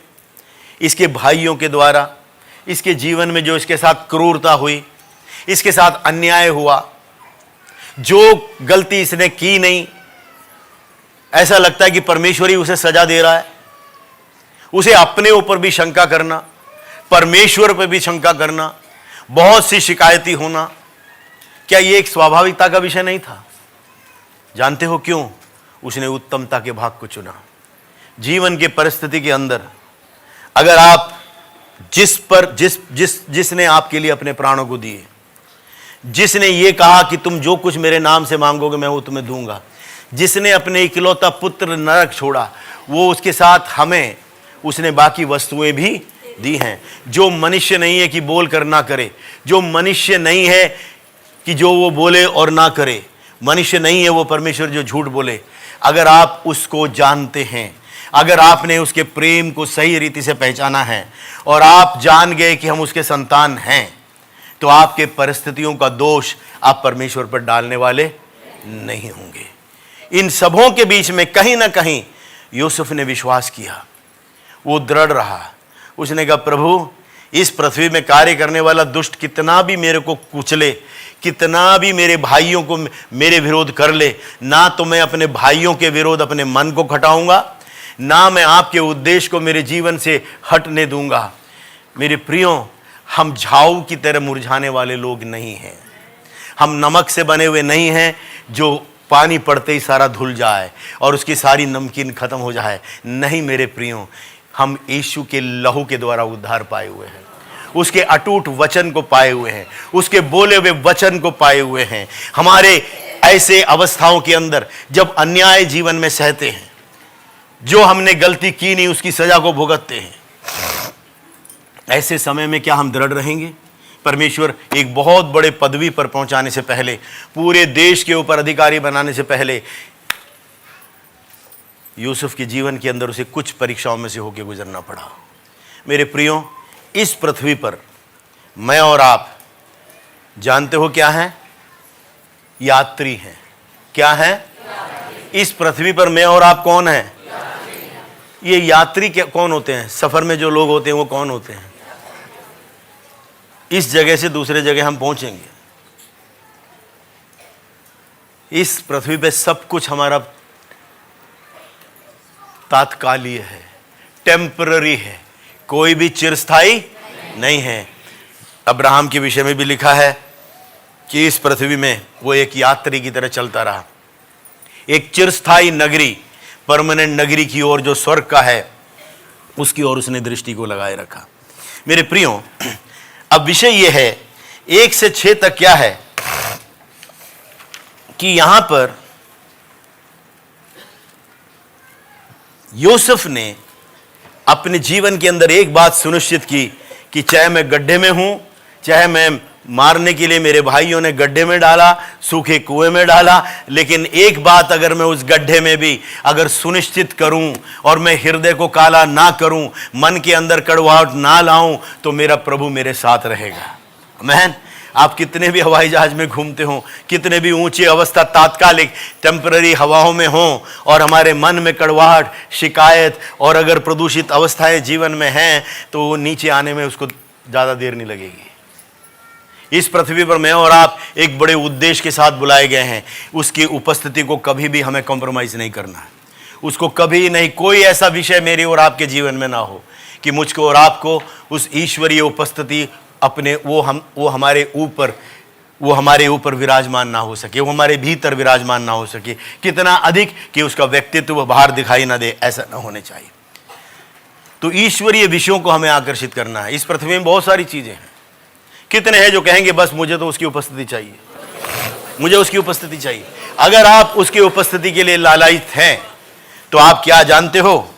इसके भाइयों के द्वारा इसके जीवन में जो इसके साथ क्रूरता हुई, इसके साथ अन्याय हुआ, जो गलती इसने की नहीं, ऐसा लगता है कि परमेश्वर ही उसे सजा दे रहा है। उसे अपने ऊपर भी शंका करना, परमेश्वर पर भी शंका करना, बहुत सी शिकायती होना, क्या यह एक स्वाभाविकता का विषय नहीं था? जानते हो क्यों? उसने उत्तमता के भाग को चुना। जीवन के परिस्थिति के अंदर अगर आप जिसने आपके लिए अपने प्राणों को दिए, जिसने ये कहा कि तुम जो कुछ मेरे नाम से मांगोगे मैं वो तुम्हें दूंगा, जिसने अपने इकलौता पुत्र नरक छोड़ा, वो उसके साथ हमें उसने बाकी वस्तुएं भी दी हैं। जो मनुष्य नहीं है कि बोल कर ना करे, जो मनुष्य नहीं है कि जो वो बोले और ना करे, मनुष्य नहीं है वो परमेश्वर जो झूठ बोले। अगर आप उसको जानते हैं, अगर आपने उसके प्रेम को सही रीति से पहचाना है और आप जान गए कि हम उसके संतान हैं, तो आपके परिस्थितियों का दोष आप परमेश्वर पर डालने वाले नहीं होंगे। इन सबों के बीच में कहीं ना कहीं यूसुफ ने विश्वास किया, वो दृढ़ रहा। उसने कहा, प्रभु इस पृथ्वी में कार्य करने वाला दुष्ट कितना भी मेरे को कुचले, कितना भी मेरे भाइयों को मेरे विरोध कर ले, ना तो मैं अपने भाइयों के विरोध अपने मन को खटाऊंगा, ना मैं आपके उद्देश्य को मेरे जीवन से हटने दूंगा। मेरे प्रियो, हम झाऊ की तरह मुरझाने वाले लोग नहीं हैं। हम नमक से बने हुए नहीं हैं जो पानी पड़ते ही सारा धुल जाए और उसकी सारी नमकीन खत्म हो जाए। नहीं मेरे प्रियो, हम यीशु के लहू के द्वारा उद्धार पाए हुए हैं, उसके अटूट वचन को पाए हुए हैं, उसके बोले हुए वचन को पाए हुए हैं। हमारे ऐसे अवस्थाओं के अंदर जब अन्याय जीवन में सहते हैं, जो हमने गलती की नहीं उसकी सजा को भुगतते हैं, ऐसे समय में क्या हम दृढ़ रहेंगे? परमेश्वर एक बहुत बड़े पदवी पर पहुंचाने से पहले, पूरे देश के ऊपर अधिकारी बनाने से पहले, यूसुफ के जीवन के अंदर उसे कुछ परीक्षाओं में से होकर गुजरना पड़ा। मेरे प्रियो, इस पृथ्वी पर मैं और आप जानते हो क्या हैं? यात्री हैं। क्या हैं? इस पृथ्वी पर मैं और आप कौन हैं? ये यात्री कौन होते हैं? सफर में जो लोग होते हैं वो कौन होते हैं? इस जगह से दूसरे जगह हम पहुंचेंगे। इस पृथ्वी पे सब कुछ हमारा तात्कालिक है, टेम्पररी है, कोई भी चिरस्थायी नहीं है। अब्राहम के विषय में भी लिखा है कि इस पृथ्वी में वो एक यात्री की तरह चलता रहा, एक चिरस्थायी नगरी, परमानेंट नगरी की ओर जो स्वर्ग का है उसकी ओर उसने दृष्टि को लगाए रखा। मेरे प्रियो, अब विषय यह है 1 से 6 तक क्या है कि यहां पर यूसुफ ने अपने जीवन के अंदर एक बात सुनिश्चित की कि चाहे मैं गड्ढे में हूं, चाहे मैं मारने के लिए मेरे भाइयों ने गड्ढे में डाला, सूखे कुएं में डाला, लेकिन एक बात अगर मैं उस गड्ढे में भी अगर सुनिश्चित करूं और मैं हृदय को काला ना करूं, मन के अंदर कड़वाहट ना लाऊं, तो मेरा प्रभु मेरे साथ रहेगा। आमीन। आप कितने भी हवाई जहाज में घूमते हो, कितने भी ऊंची अवस्था तात्कालिक टेम्पररी हवाओं में हो और हमारे मन में कड़वाहट, शिकायत और अगर प्रदूषित अवस्थाएं जीवन में हैं, तो वो नीचे आने में उसको ज़्यादा देर नहीं लगेगी। इस पृथ्वी पर मैं और आप एक बड़े उद्देश्य के साथ बुलाए गए हैं। उसकी उपस्थिति को कभी भी हमें कॉम्प्रोमाइज़ नहीं करना है। उसको कभी नहीं, कोई ऐसा विषय मेरे और आपके जीवन में ना हो कि मुझको और आपको उस ईश्वरीय उपस्थिति अपने वो हमारे ऊपर विराजमान ना हो सके, वो हमारे भीतर विराजमान ना हो सके। कितना अधिक कि उसका व्यक्तित्व बाहर दिखाई ना दे, ऐसा ना होने चाहिए। तो ईश्वरीय विषयों को हमें आकर्षित करना है। इस पृथ्वी में बहुत सारी चीज़ें हैं। कितने हैं जो कहेंगे बस मुझे तो उसकी उपस्थिति चाहिए, मुझे उसकी उपस्थिति चाहिए। अगर आप उसकी उपस्थिति के लिए लालायित हैं, तो आप क्या जानते हो?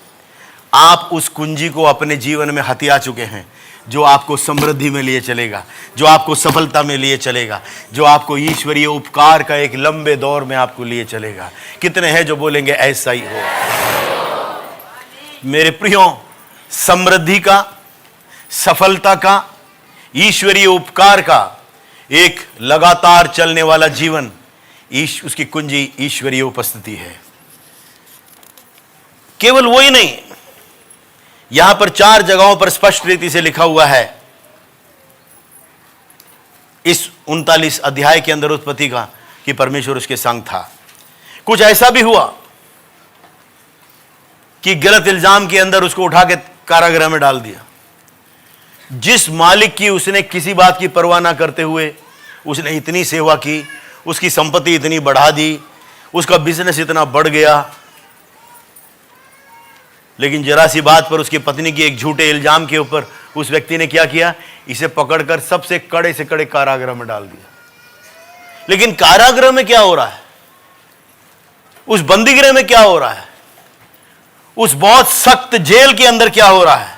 आप उस कुंजी को अपने जीवन में हथिया चुके हैं, जो आपको समृद्धि में लिए चलेगा, जो आपको सफलता में लिए चलेगा, जो आपको ईश्वरीय उपकार का एक लंबे दौर में आपको लिए चलेगा। कितने हैं जो बोलेंगे ऐसा ही हो? मेरे प्रियो, समृद्धि का, सफलता का, ईश्वरीय उपकार का एक लगातार चलने वाला जीवन, उसकी कुंजी ईश्वरीय उपस्थिति है। केवल वही नहीं, यहां पर 4 जगहों पर स्पष्ट रीति से लिखा हुआ है इस 39 अध्याय के अंदर उत्पत्ति का कि परमेश्वर उसके संग था। कुछ ऐसा भी हुआ कि गलत इल्जाम के अंदर उसको उठा के कारागृह में डाल दिया। जिस मालिक की उसने किसी बात की परवाह ना करते हुए उसने इतनी सेवा की, उसकी संपत्ति इतनी बढ़ा दी, उसका बिजनेस इतना बढ़ गया, लेकिन जरा सी बात पर उसकी पत्नी की एक झूठे इल्जाम के ऊपर उस व्यक्ति ने क्या किया, इसे पकड़कर सबसे कड़े से कड़े कारागृह में डाल दिया। लेकिन कारागृह में क्या हो रहा है, उस बंदीगृह में क्या हो रहा है, उस बहुत सख्त जेल के अंदर क्या हो रहा है?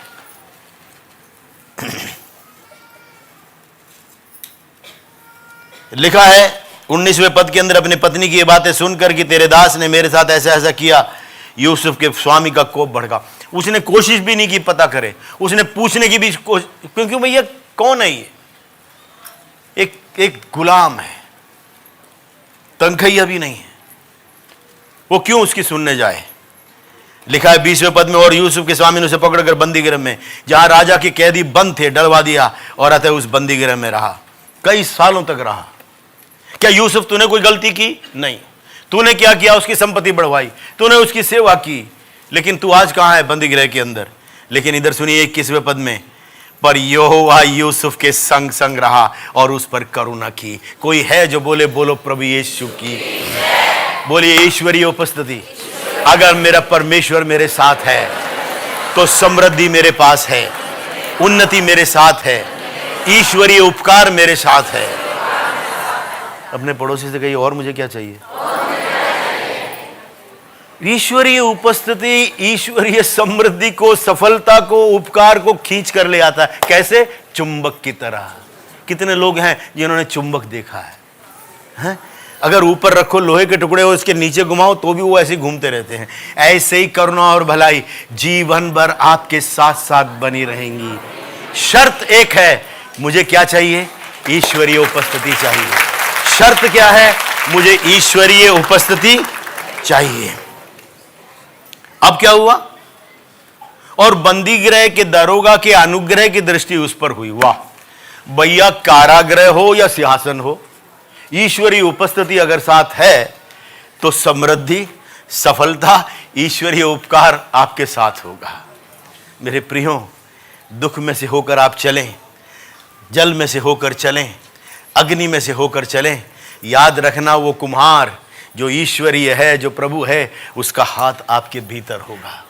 लिखा है 19वें पद के अंदर, अपनी पत्नी की ये बातें सुनकर कि तेरे दास ने मेरे साथ ऐसा ऐसा किया, यूसुफ के स्वामी का कोप भड़का। उसने कोशिश भी नहीं की पता करे, उसने पूछने की भी कोशिश, क्योंकि भैया कौन है ये? एक गुलाम है, तनखैया भी नहीं है, वो क्यों उसकी सुनने जाए? लिखा है 20वें पद में, और यूसुफ के स्वामी ने उसे पकड़कर बंदीगृह में, जहां राजा के कैदी बंद थे, डलवा दिया और अतः उस बंदीगृह में रहा, कई सालों तक रहा। क्या यूसुफ तूने कोई गलती की? नहीं। तूने क्या किया? उसकी संपत्ति बढ़वाई, तूने उसकी सेवा की, लेकिन तू आज कहां है? बंदीगृह के अंदर। लेकिन इधर सुनिए 21वें पद में, पर यहोवा यूसुफ के संग संग रहा और उस पर करुणा की। कोई है जो बोले? बोलो प्रभु यीशु की, बोलिए ईश्वरीय उपस्थिति। अगर मेरा परमेश्वर मेरे साथ है तो समृद्धि मेरे पास है, उन्नति मेरे साथ है, ईश्वरीय उपकार मेरे साथ है। अपने पड़ोसी से कहिए, और मुझे क्या चाहिए? ईश्वरीय उपस्थिति ईश्वरीय समृद्धि को, सफलता को, उपकार को खींच कर ले आता है। कैसे? चुंबक की तरह। कितने लोग हैं जिन्होंने चुंबक देखा है? अगर ऊपर रखो लोहे के टुकड़े हो, इसके नीचे घुमाओ तो भी वो ऐसे ही घूमते रहते हैं। ऐसे ही करुणा और भलाई जीवन भर आपके साथ साथ बनी रहेंगी। शर्त एक है, मुझे क्या चाहिए? ईश्वरीय उपस्थिति चाहिए। शर्त क्या है? मुझे ईश्वरीय उपस्थिति चाहिए। अब क्या हुआ? और बंदीगृह के दरोगा के अनुग्रह की दृष्टि उस पर हुई। वाह भैया, कारागृह हो या सिंहासन हो, ईश्वरीय उपस्थिति अगर साथ है तो समृद्धि, सफलता, ईश्वरीय उपकार आपके साथ होगा। मेरे प्रियो, दुख में से होकर आप चलें, जल में से होकर चलें, अग्नि में से होकर चलें, याद रखना वो कुम्हार जो ईश्वरीय है, जो प्रभु है, उसका हाथ आपके भीतर होगा।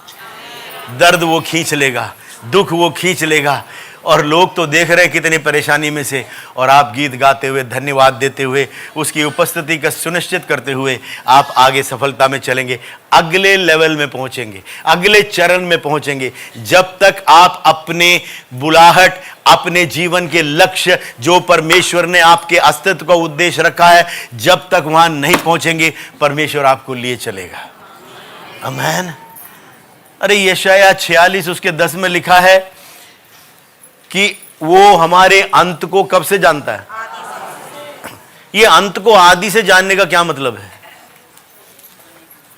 दर्द वो खींच लेगा, दुख वो खींच लेगा। और लोग तो देख रहे हैं कितनी परेशानी में से, और आप गीत गाते हुए, धन्यवाद देते हुए, उसकी उपस्थिति का सुनिश्चित करते हुए आप आगे सफलता में चलेंगे, अगले लेवल में पहुंचेंगे, अगले चरण में पहुंचेंगे। जब तक आप अपने बुलाहट, अपने जीवन के लक्ष्य जो परमेश्वर ने आपके अस्तित्व का उद्देश्य रखा है, जब तक वहां नहीं पहुंचेंगे, परमेश्वर आपको लिए चलेगा। आमीन। अरे यशायाह 46 उसके 10 में लिखा है कि वो हमारे अंत को कब से जानता है? ये अंत को आदि से जानने का क्या मतलब है?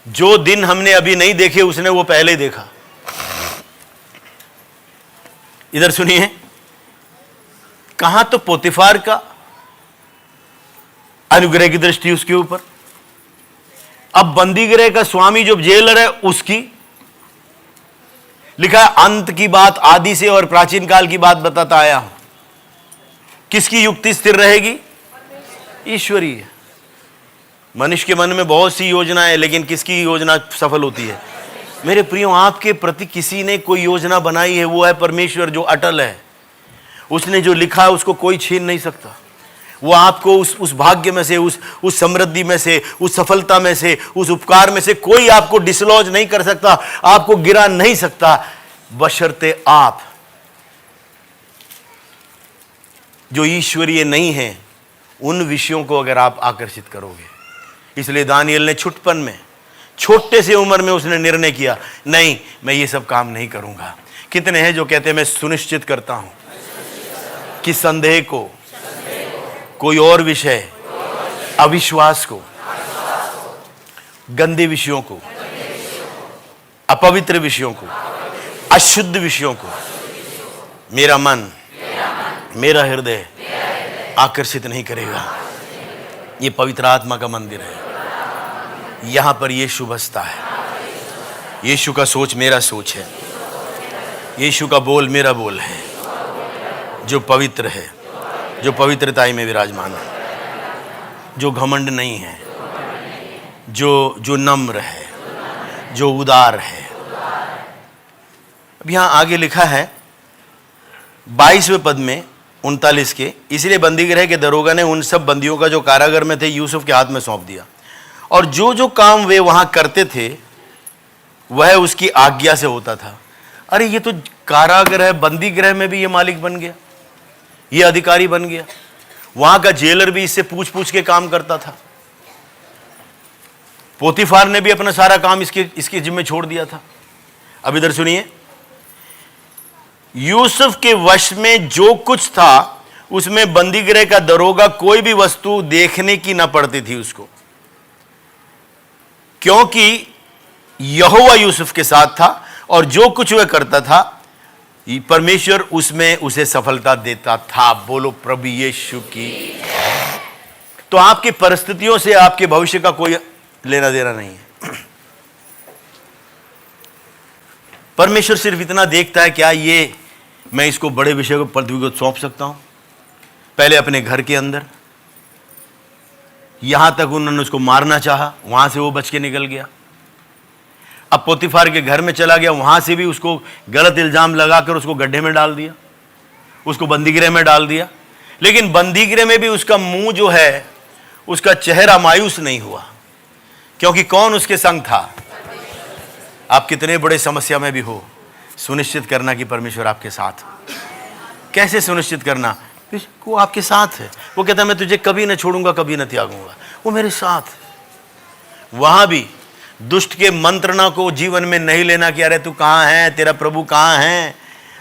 जो दिन हमने अभी नहीं देखे उसने वो पहले ही देखा। इधर सुनिए, कहां तो पोतीफार का अनुग्रह की दृष्टि उसके ऊपर, अब बंदीगृह का स्वामी जो जेलर है उसकी। लिखा है अंत की बात आदि से और प्राचीन काल की बात बताता आया हूं। किसकी युक्ति स्थिर रहेगी? ईश्वरीय। मनुष्य के मन में बहुत सी योजनाएं, लेकिन किसकी योजना सफल होती है? मेरे प्रियो, आपके प्रति किसी ने कोई योजना बनाई है, वो है परमेश्वर जो अटल है। उसने जो लिखा है उसको कोई छीन नहीं सकता। वो आपको उस भाग्य में से, उस समृद्धि में से, उस सफलता में से, उस उपकार में से कोई आपको डिसलॉज नहीं कर सकता, आपको गिरा नहीं सकता, बशर्ते आप जो ईश्वरीय नहीं है उन विषयों को अगर आप आकर्षित करोगे। इसलिए दानियल ने छुटपन में, छोटे से उम्र में उसने निर्णय किया, नहीं मैं ये सब काम नहीं करूंगा। कितने हैं जो कहते हैं मैं सुनिश्चित करता हूं कि संदेह को, कोई और विषय, अविश्वास को, गंदे विषयों को, अपवित्र विषयों को, अशुद्ध विषयों को मेरा मन, मेरा हृदय आकर्षित नहीं करेगा। ये पवित्र आत्मा का मंदिर है। यहां पर यीशु बसता है। यीशु का सोच मेरा सोच है। यीशु का बोल मेरा बोल है, जो पवित्र है, जो पवित्रताई में विराजमान है, जो घमंड नहीं है, जो नम्र है, जो उदार है। अब यहां आगे लिखा है 22वें पद में 39 के, इसलिए बंदीगृह के दरोगा ने उन सब बंदियों का जो कारागार में थे यूसुफ के हाथ में सौंप दिया, और जो जो काम वे वहां करते थे वह उसकी आज्ञा से होता था। अरे ये तो कारागृह, बंदीगृह में भी ये मालिक बन गया, ये अधिकारी बन गया। वहां का जेलर भी इससे पूछ पूछ के काम करता था। पोतीफार ने भी अपना सारा काम इसके जिम्मे छोड़ दिया था। अब इधर सुनिए, यूसुफ के वश में जो कुछ था उसमें बंदीगृह का दरोगा कोई भी वस्तु देखने की ना पड़ती थी उसको, क्योंकि यहोवा यूसुफ के साथ था और जो कुछ वह करता था परमेश्वर उसमें उसे सफलता देता था। बोलो प्रभु यीशु की। तो आपकी परिस्थितियों से आपके भविष्य का कोई लेना देना नहीं है। परमेश्वर सिर्फ इतना देखता है, क्या ये मैं इसको बड़े विषय को पृथ्वी को सौंप सकता हूं। पहले अपने घर के अंदर, यहां तक उन्होंने उसको मारना चाहा, वहां से वो बच के निकल गया। अब पोतीफार के घर में चला गया, वहां से भी उसको गलत इल्जाम लगाकर उसको गड्ढे में डाल दिया, उसको बंदीगृह में डाल दिया। लेकिन बंदीगृह में भी उसका मुंह जो है, उसका चेहरा मायूस नहीं हुआ, क्योंकि कौन उसके संग था। आप कितने बड़े समस्या में भी हो, सुनिश्चित करना कि परमेश्वर आपके साथ। कैसे सुनिश्चित करना? वो आपके साथ है। वो कहता है मैं तुझे कभी न छोड़ूंगा, कभी न त्यागूंगा। वो मेरे साथ। वहां भी दुष्ट के मंत्रणा को जीवन में नहीं लेना कि अरे तू कहां है, तेरा प्रभु कहां है।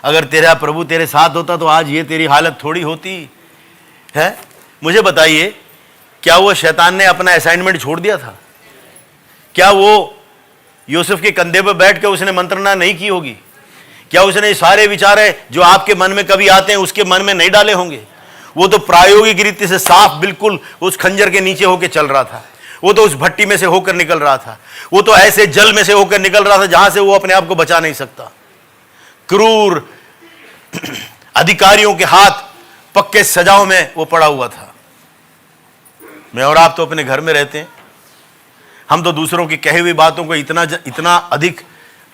अगर तेरा प्रभु तेरे साथ होता तो आज ये तेरी हालत थोड़ी होती है। मुझे बताइए, क्या वो शैतान ने अपना असाइनमेंट छोड़ दिया था? क्या वो यूसुफ के कंधे पर बैठ कर उसने मंत्रणा नहीं की होगी? क्या उसने सारे विचार है जो आपके मन में कभी आते हैं उसके मन में नहीं डाले होंगे? वो तो प्रायोगिक रीति से साफ बिल्कुल उस खंजर के नीचे होकर चल रहा था। वो तो उस भट्टी में से होकर निकल रहा था। वो तो ऐसे जल में से होकर निकल रहा था जहां से वो अपने आप को बचा नहीं सकता। क्रूर अधिकारियों के हाथ पक्के सजाओं में वो पड़ा हुआ था। मैं और आप तो अपने घर में रहते हैं, हम तो दूसरों की कही हुई बातों को इतना अधिक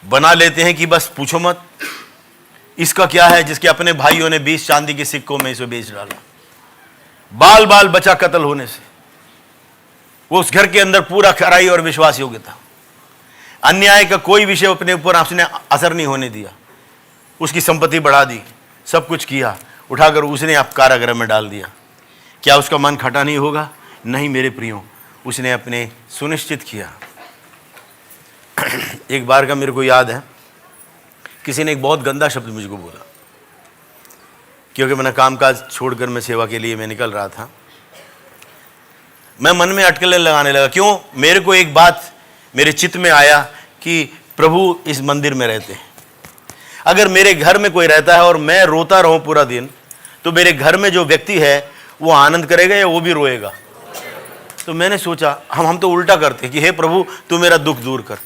बना लेते हैं कि बस पूछो मत। इसका क्या है जिसके अपने भाइयों ने 20 चांदी के सिक्कों में इसे बेच डाला, बाल बाल बचा कत्ल होने से। वो उस घर के अंदर पूरा खराई और विश्वास योग्य था। अन्याय का कोई विषय अपने ऊपर आपने असर नहीं होने दिया। उसकी संपत्ति बढ़ा दी, सब कुछ किया, उठाकर उसने आप कारागृह में डाल दिया। क्या उसका मन खटा नहीं होगा? नहीं मेरे प्रियो, उसने अपने सुनिश्चित किया। एक बार का मेरे को याद है, किसी ने एक बहुत गंदा शब्द मुझको बोला, क्योंकि मैंने कामकाज छोड़कर मैं सेवा के लिए मैं निकल रहा था। मैं मन में अटकलें लगाने लगा। क्यों? मेरे को एक बात मेरे चित्त में आया कि प्रभु इस मंदिर में रहते हैं। अगर मेरे घर में कोई रहता है और मैं रोता रहूं पूरा दिन, तो मेरे घर में जो व्यक्ति है वो आनंद करेगा या वो भी रोएगा? तो मैंने सोचा, हम तो उल्टा करते हैं कि हे प्रभु तू मेरा दुख दूर कर,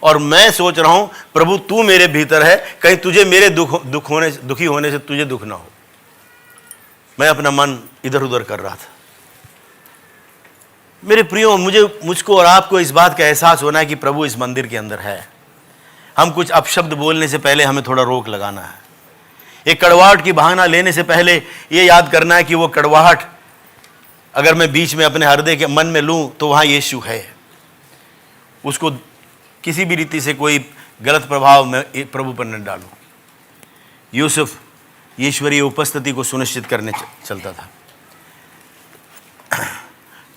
और मैं सोच रहा हूं प्रभु तू मेरे भीतर है, कहीं तुझे मेरे दुखी होने से तुझे दुख ना हो। मैं अपना मन इधर उधर कर रहा था। मेरे प्रियो, मुझको और आपको इस बात का एहसास होना है कि प्रभु इस मंदिर के अंदर है। हम कुछ अपशब्द बोलने से पहले हमें थोड़ा रोक लगाना है। एक कड़वाहट की बहाना लेने से पहले ये याद करना है कि वो कड़वाहट अगर मैं बीच में अपने हृदय के मन में लूं तो वहां यीशु है। उसको किसी भी रीति से कोई गलत प्रभाव में प्रभु पर न डालूं। यूसुफ ईश्वरीय उपस्थिति को सुनिश्चित करने चलता था।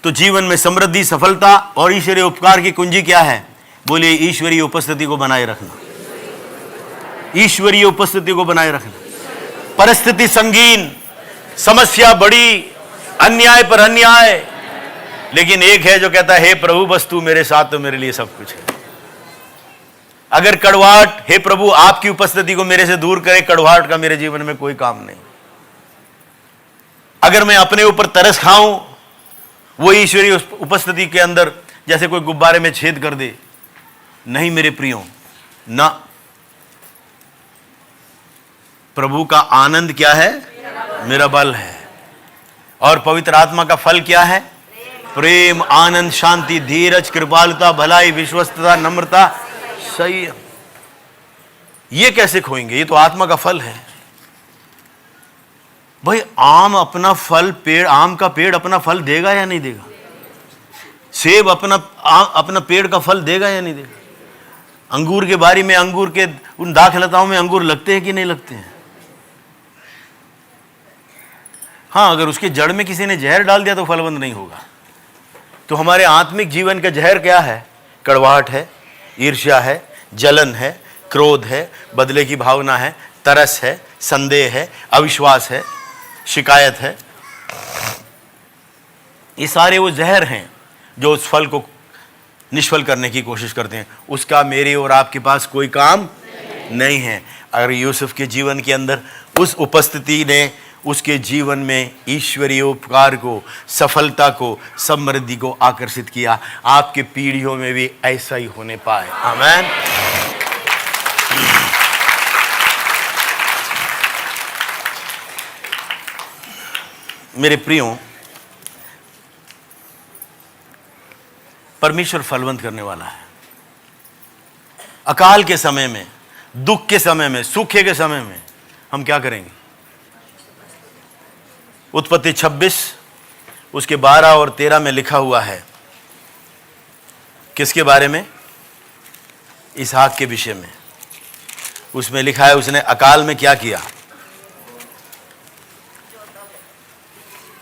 तो जीवन में समृद्धि, सफलता और ईश्वरीय उपकार की कुंजी क्या है? बोलिए, ईश्वरीय उपस्थिति को बनाए रखना। ईश्वरीय उपस्थिति को बनाए रखना। परिस्थिति संगीन, समस्या बड़ी, अन्याय पर अन्याय, लेकिन एक है जो कहता है हे प्रभु बस तू मेरे साथ तो मेरे लिए सब कुछ है। अगर कड़वाहट, हे प्रभु आपकी उपस्थिति को मेरे से दूर करे, कड़वाहट का मेरे जीवन में कोई काम नहीं। अगर मैं अपने ऊपर तरस खाऊं वो ईश्वरीय उपस्थिति के अंदर जैसे कोई गुब्बारे में छेद कर दे। नहीं मेरे प्रियो, ना। प्रभु का आनंद क्या है? मेरा बल है। और पवित्र आत्मा का फल क्या है? प्रेम, आनंद, शांति, धीरज, कृपालुता, भलाई, विश्वस्तता, नम्रता, संयम। ये कैसे खोएंगे? ये तो आत्मा का फल है भाई। आम अपना फल, पेड़, आम का पेड़ अपना फल देगा या नहीं देगा? सेब अपना पेड़ का फल देगा या नहीं देगा? अंगूर के बारी में, अंगूर के उन दाखलताओं में अंगूर लगते हैं कि नहीं लगते हैं? हाँ, अगर उसके जड़ में किसी ने जहर डाल दिया तो फलवंत नहीं होगा। तो हमारे आत्मिक जीवन का जहर क्या है? कड़वाहट है, ईर्ष्या है, जलन है, क्रोध है, बदले की भावना है, तरस है, संदेह है, अविश्वास है, शिकायत है। ये सारे वो जहर हैं जो उस फल को निष्फल करने की कोशिश करते हैं। उसका मेरे और आपके पास कोई काम नहीं है। अगर यूसुफ के जीवन के अंदर उस उपस्थिति ने उसके जीवन में ईश्वरीय उपकार को, सफलता को, समृद्धि को आकर्षित किया, आपके पीढ़ियों में भी ऐसा ही होने पाए। आमीन। मेरे प्रियो, परमेश्वर फलवंत करने वाला है। अकाल के समय में, दुख के समय में, सूखे के समय में हम क्या करेंगे? उत्पत्ति 26 उसके 12 और 13 में लिखा हुआ है। किसके बारे में? इसहाक के विषय में। उसमें लिखा है उसने अकाल में क्या किया?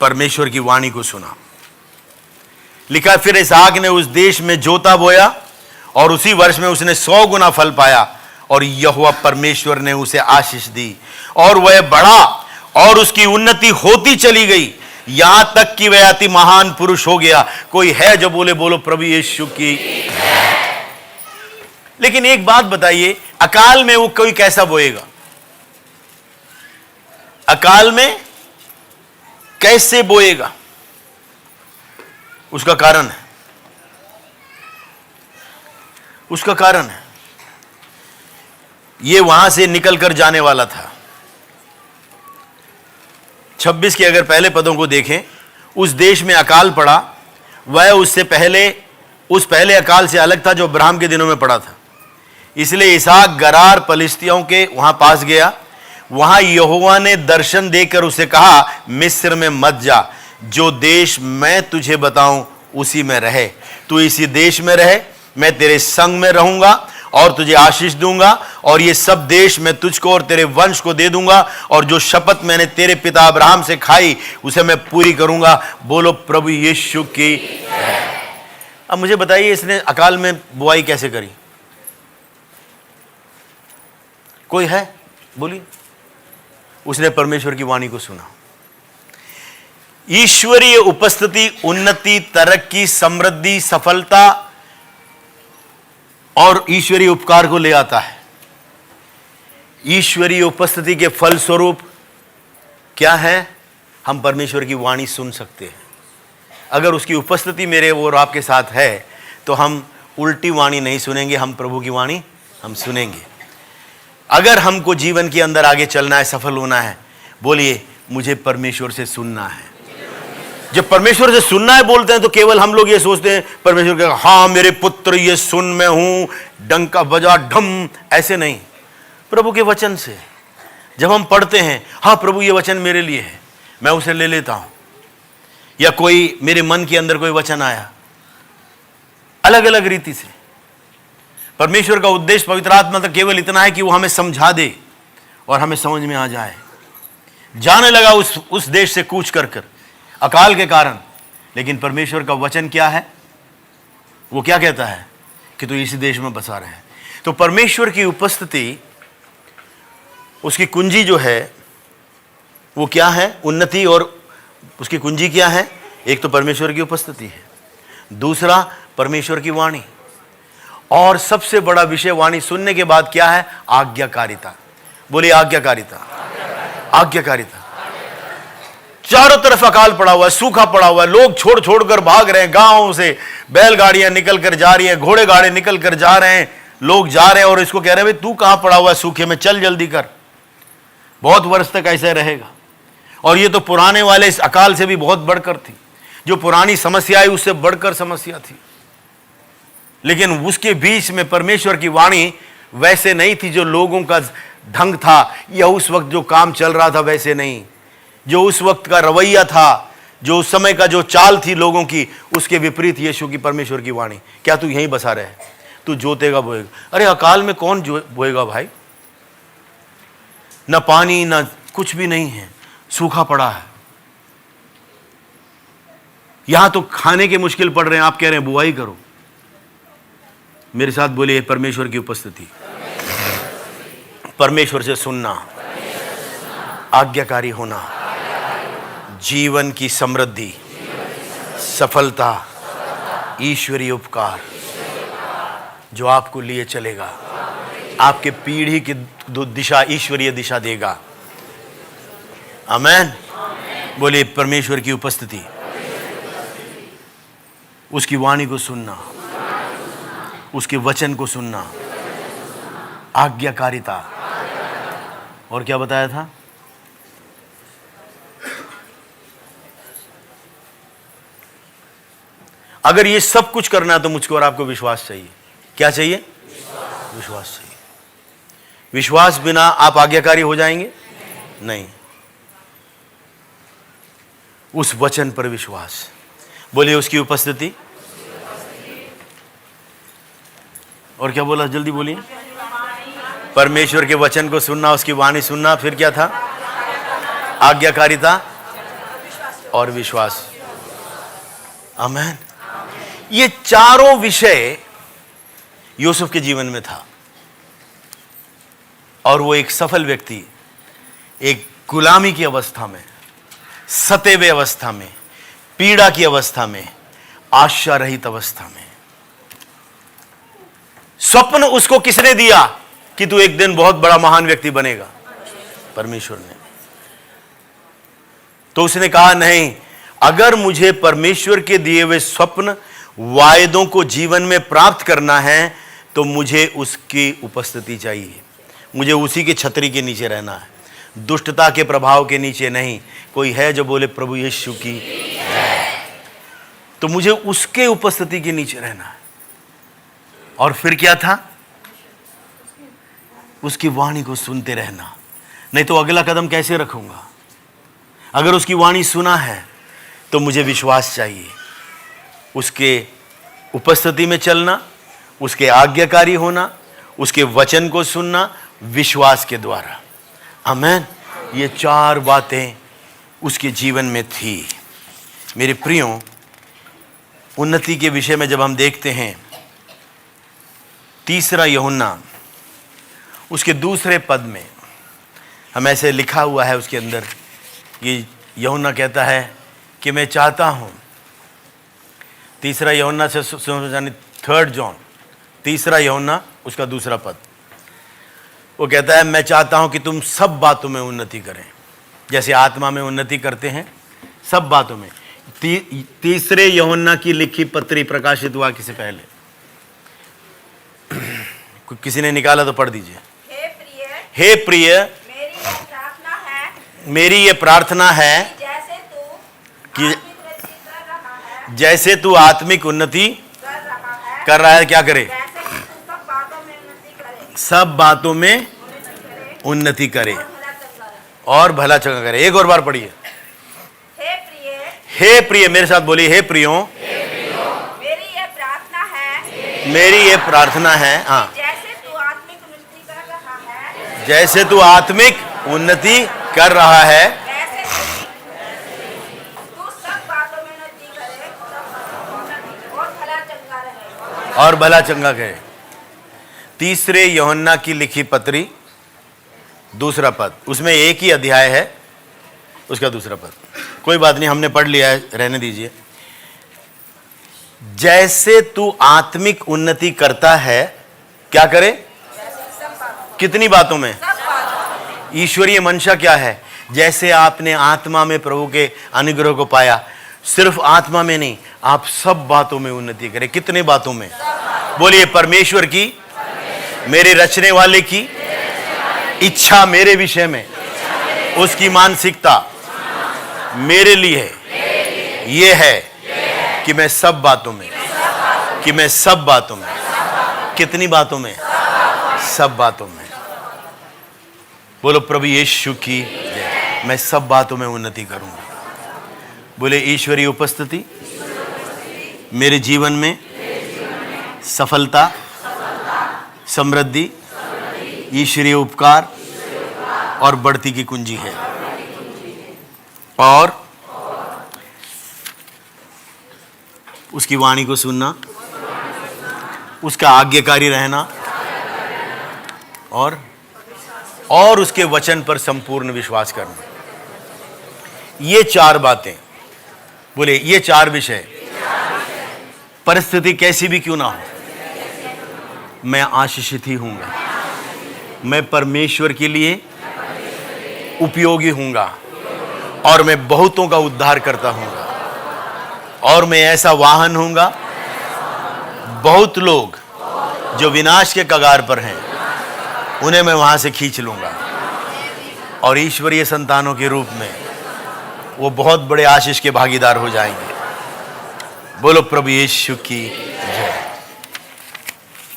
परमेश्वर की वाणी को सुना। लिखा फिर इसहाक ने उस देश में जोता बोया और उसी वर्ष में उसने 100 गुना फल पाया और यहोवा परमेश्वर ने उसे आशीष दी और वह बढ़ा और उसकी उन्नति होती चली गई, यहां तक कि वह अति महान पुरुष हो गया। कोई है जो बोलो प्रभु यीशु की। लेकिन एक बात बताइए, अकाल में वो कोई कैसा बोएगा? अकाल में कैसे बोएगा? उसका कारण है, उसका कारण है ये वहां से निकल कर जाने वाला था। 26 के अगर पहले पदों को देखें, उस देश में अकाल पड़ा, वह उससे पहले उस पहले अकाल से अलग था जो अब्राहम के दिनों में पड़ा था। इसलिए इसहाक गरार पलिश्तियों के वहां पास गया। वहां यहोवा ने दर्शन देकर उसे कहा, मिस्र में मत जा, जो देश मैं तुझे बताऊं उसी में रहे। तू इसी देश में रहे, मैं तेरे संग में रहूंगा और तुझे आशीष दूंगा और ये सब देश मैं तुझको और तेरे वंश को दे दूंगा और जो शपथ मैंने तेरे पिता अब्राहम से खाई उसे मैं पूरी करूंगा। बोलो प्रभु यीशु की। अब मुझे बताइए, इसने अकाल में बुआई कैसे करी? कोई है? बोलिए। उसने परमेश्वर की वाणी को सुना। ईश्वरीय उपस्थिति उन्नति, तरक्की, समृद्धि, सफलता और ईश्वरीय उपकार को ले आता है। ईश्वरीय उपस्थिति के फल स्वरूप क्या है? हम परमेश्वर की वाणी सुन सकते हैं। अगर उसकी उपस्थिति मेरे और आपके साथ है तो हम उल्टी वाणी नहीं सुनेंगे, हम प्रभु की वाणी हम सुनेंगे। अगर हमको जीवन के अंदर आगे चलना है, सफल होना है, बोलिए मुझे परमेश्वर से सुनना है। जब परमेश्वर से सुनना है बोलते हैं तो केवल हम लोग ये सोचते हैं परमेश्वर के हाँ मेरे पुत्र ये सुन, मैं हूं, डंका बजा ढम, ऐसे नहीं। प्रभु के वचन से जब हम पढ़ते हैं, हाँ प्रभु ये वचन मेरे लिए है, मैं उसे ले लेता हूं। या कोई मेरे मन के अंदर कोई वचन आया, अलग अलग रीति से। परमेश्वर का उद्देश्य पवित्र आत्मा तक केवल इतना है कि वो हमें समझा दे और हमें समझ में आ जाए। जाने लगा उस देश से कूच कर अकाल के कारण, लेकिन परमेश्वर का वचन क्या है? वो क्या कहता है कि तू इसी देश में बसा रहे। तो परमेश्वर की उपस्थिति, उसकी कुंजी जो है वो क्या है? उन्नति। और उसकी कुंजी क्या है? एक तो परमेश्वर की उपस्थिति है, दूसरा परमेश्वर की वाणी, और सबसे बड़ा विषय वाणी सुनने के बाद क्या है? आज्ञाकारिता। बोलिए आज्ञाकारिता। आज्ञाकारिता। चारों तरफ अकाल पड़ा हुआ है, सूखा पड़ा हुआ है, लोग छोड़ छोड़ कर भाग रहे हैं, गांवों से बैलगाड़ियां निकल कर जा रही हैं, घोड़े गाड़े निकल कर जा रहे हैं, लोग जा रहे हैं और इसको कह रहे हैं भाई तू कहां पड़ा हुआ है सूखे में, चल जल्दी कर। बहुत वर्ष तक ऐसे रहेगा। और ये तो पुराने वाले इस अकाल से भी बहुत बढ़कर थी, जो पुरानी समस्या आई उससे बढ़कर समस्या थी। लेकिन उसके बीच में परमेश्वर की वाणी वैसे नहीं थी जो लोगों का ढंग था, या उस वक्त जो काम चल रहा था वैसे नहीं, जो उस वक्त का रवैया था, जो उस समय का जो चाल थी लोगों की, उसके विपरीत यीशु की परमेश्वर की वाणी। क्या तू यहीं बसा रहे, तू जोतेगा बोएगा? अरे अकाल में कौन बोएगा भाई? ना पानी ना कुछ भी नहीं है, सूखा पड़ा है। यहां तो खाने के मुश्किल पड़ रहे हैं, आप कह रहे हैं बुआई करो। मेरे साथ बोलिए परमेश्वर की उपस्थिति, परमेश्वर से सुनना, आज्ञाकारी होना, जीवन की समृद्धि, सफलता, ईश्वरीय उपकार जो आपको लिए चलेगा, आपके पीढ़ी की दिशा ईश्वरीय दिशा देगा। आमेन। बोलिए परमेश्वर की उपस्थिति, उसकी वाणी को सुनना, उसके वचन को सुनना, आज्ञाकारिता, और क्या बताया था? अगर ये सब कुछ करना है तो मुझको और आपको विश्वास चाहिए। क्या चाहिए? विश्वास चाहिए। विश्वास बिना आप आज्ञाकारी हो जाएंगे? नहीं। उस वचन पर विश्वास। बोलिए उसकी उपस्थिति, और क्या बोला? जल्दी बोलिए। परमेश्वर के वचन को सुनना, उसकी वाणी सुनना, फिर क्या था? आज्ञाकारिता और विश्वास। आमेन। ये चारों विषय यूसुफ के जीवन में था, और वो एक सफल व्यक्ति, एक गुलामी की अवस्था में, सते हुए अवस्था में, पीड़ा की अवस्था में, आशा रहित अवस्था में, स्वप्न उसको किसने दिया कि तू एक दिन बहुत बड़ा महान व्यक्ति बनेगा? परमेश्वर ने। तो उसने कहा नहीं, अगर मुझे परमेश्वर के दिए हुए स्वप्न वायदों को जीवन में प्राप्त करना है तो मुझे उसकी उपस्थिति चाहिए, मुझे उसी की छतरी के नीचे रहना है, दुष्टता के प्रभाव के नीचे नहीं। कोई है जो बोले प्रभु यीशु की है, तो मुझे उसके उपस्थिति के नीचे रहना है। और फिर क्या था? उसकी वाणी को सुनते रहना। नहीं तो अगला कदम कैसे रखूंगा? अगर उसकी वाणी सुना है तो मुझे विश्वास चाहिए, उसके उपस्थिति में चलना, उसके आज्ञाकारी होना, उसके वचन को सुनना विश्वास के द्वारा। आमेन। ये चार बातें उसके जीवन में थी। मेरे प्रियो, उन्नति के विषय में जब हम देखते हैं, तीसरा यूहन्ना उसके दूसरे पद में हम ऐसे लिखा हुआ है उसके अंदर, ये यूहन्ना कहता है कि मैं चाहता हूं, तीसरा यूहन्ना से यानी 3 जॉन, तीसरा यूहन्ना उसका दूसरा पद, वो कहता है मैं चाहता हूं कि तुम सब बातों में उन्नति करें, जैसे आत्मा में उन्नति करते हैं, सब बातों में। तीसरे यूहन्ना की लिखी पत्री प्रकाशित हुआ किसी पहले, किसी ने निकाला तो पढ़ दीजिए। हे प्रिय, मेरी ये प्रार्थना है कि जैसे तू आत्मिक उन्नति कर रहा है, क्या करे? सब बातों में उन्नति करे और भला चंगा करे। एक और बार पढ़िए। हे प्रिय, मेरे साथ बोलिए, हे प्रियो, मेरी ये प्रार्थना है, मेरी ये प्रार्थना है, हाँ, जैसे तू आत्मिक उन्नति कर रहा है, जैसे तू आत्मिक उन्नति कर रहा है, वैसे तू सब बातों में उन्नति करे और भला चंगा रहे। और भला चंगा करे। तीसरे यूहन्ना की लिखी पत्री दूसरा पद, उसमें एक ही अध्याय है, उसका दूसरा पद। कोई बात नहीं, हमने पढ़ लिया है, रहने दीजिए। जैसे तू आत्मिक उन्नति करता है, क्या करे? कितनी बातों में? ईश्वरीय मंशा क्या है? जैसे आपने आत्मा में प्रभु के अनुग्रह को पाया, सिर्फ आत्मा में नहीं, आप सब बातों में उन्नति करें। कितने बातों में? बोलिए, परमेश्वर की, मेरे रचने वाले की इच्छा मेरे विषय में, उसकी मानसिकता मेरे लिए ये है कि मैं सब बातों में, कि मैं सब बातों में, कितनी बातों में? सब बातों में। बोलो, प्रभु यीशु की जय। मैं सब बातों में उन्नति करूंगा। बोले, ईश्वरीय उपस्थिति मेरे जीवन में सफलता, समृद्धि, ईश्वरीय उपकार और बढ़ती की कुंजी है। और उसकी वाणी को सुनना, उसका आज्ञाकारी रहना और उसके वचन पर संपूर्ण विश्वास करना। ये 4 बातें, बोले ये 4 विषय, परिस्थिति कैसी भी क्यों ना हो, मैं आशीषित ही हूंगा। मैं परमेश्वर के लिए उपयोगी हूंगा और मैं बहुतों का उद्धार करता हूंगा। और मैं ऐसा वाहन हूंगा, बहुत लोग जो विनाश के कगार पर हैं उन्हें मैं वहां से खींच लूंगा और ईश्वरीय संतानों के रूप में वो बहुत बड़े आशीष के भागीदार हो जाएंगे। बोलो, प्रभु यीशु की जय।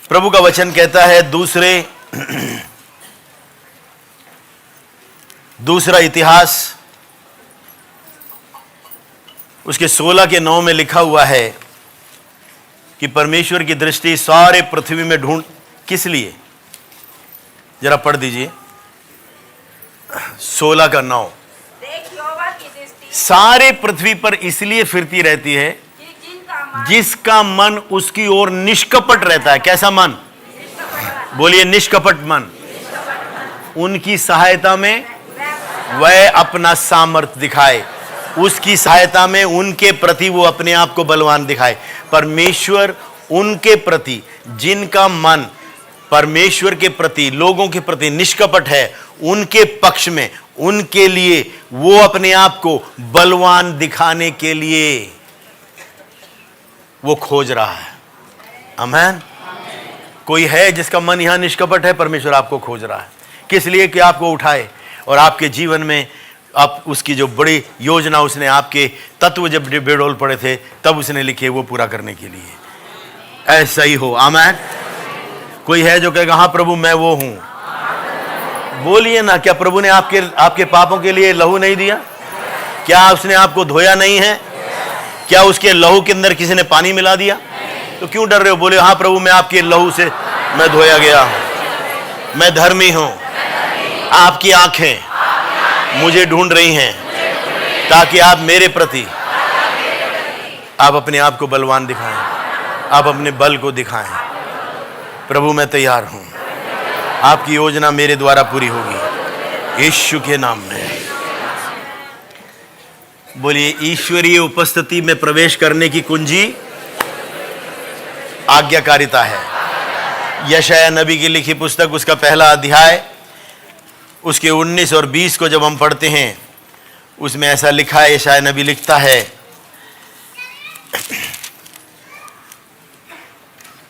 प्रभु का वचन कहता है, दूसरा इतिहास उसके 16 के 9 में लिखा हुआ है कि परमेश्वर की दृष्टि सारे पृथ्वी में ढूंढ, किस लिए? जरा पढ़ दीजिए 16 का 9। देख, यहोवा की दृष्टि सारे पृथ्वी पर इसलिए फिरती रहती है जिसका मन उसकी ओर निष्कपट रहता है। कैसा मन? बोलिए, निष्कपट मन। उनकी सहायता में वह अपना सामर्थ्य दिखाए, उसकी सहायता में उनके प्रति वो अपने आप को बलवान दिखाए। परमेश्वर उनके प्रति, जिनका मन परमेश्वर के प्रति, लोगों के प्रति निष्कपट है, उनके पक्ष में, उनके लिए वो अपने आप को बलवान दिखाने के लिए वो खोज रहा है। आमीन। कोई है जिसका मन यहां निष्कपट है? परमेश्वर आपको खोज रहा है। किस लिए? कि आपको उठाए और आपके जीवन में आप उसकी जो बड़ी योजना उसने, आपके तत्व जब बेडोल पड़े थे तब उसने लिखे, वो पूरा करने के लिए। ऐसा ही हो। आमीन। कोई है जो कहेगा, हाँ प्रभु मैं वो हूं? बोलिए ना, क्या प्रभु ने आपके पापों के लिए लहू नहीं दिया? क्या उसने आपको धोया नहीं है? क्या उसके लहू के अंदर किसी ने पानी मिला दिया? तो क्यों डर रहे हो? बोले, हाँ प्रभु मैं आपके लहू से मैं धोया गया हूं, मैं धर्मी हूं। आपकी आंखें मुझे ढूंढ रही हैं ताकि आप मेरे प्रति, आप अपने आप को बलवान दिखाएं, आप अपने बल को दिखाएं। प्रभु मैं तैयार हूं, आपकी योजना मेरे द्वारा पूरी होगी, यीशु के नाम में। बोलिए, ईश्वरीय उपस्थिति में प्रवेश करने की कुंजी आज्ञाकारिता है। यशायाह नबी की लिखी पुस्तक, उसका पहला अध्याय, उसके 19 और 20 को जब हम पढ़ते हैं, उसमें ऐसा लिखा है। यशायाह नबी लिखता है,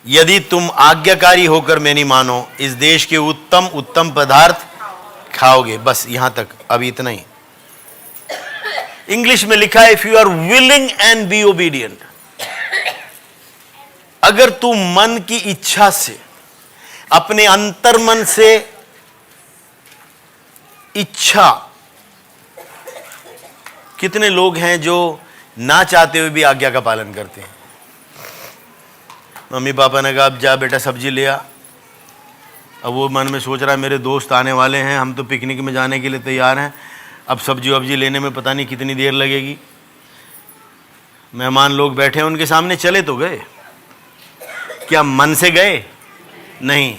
यदि तुम आज्ञाकारी होकर मेरी मानो, इस देश के उत्तम उत्तम पदार्थ खाओगे। बस यहां तक, अभी इतना ही। इंग्लिश में लिखा है, if you are willing and be obedient. अगर तू मन की इच्छा से, अपने अंतर्मन से इच्छा, कितने लोग हैं जो ना चाहते हुए भी आज्ञा का पालन करते हैं? मम्मी पापा ने कहा, अब जा बेटा सब्जी ले आ। अब वो मन में सोच रहा है, मेरे दोस्त आने वाले हैं, हम तो पिकनिक में जाने के लिए तैयार हैं, अब सब्जी वब्जी लेने में पता नहीं कितनी देर लगेगी। मेहमान लोग बैठे हैं उनके सामने, चले तो गए, क्या मन से गए? नहीं।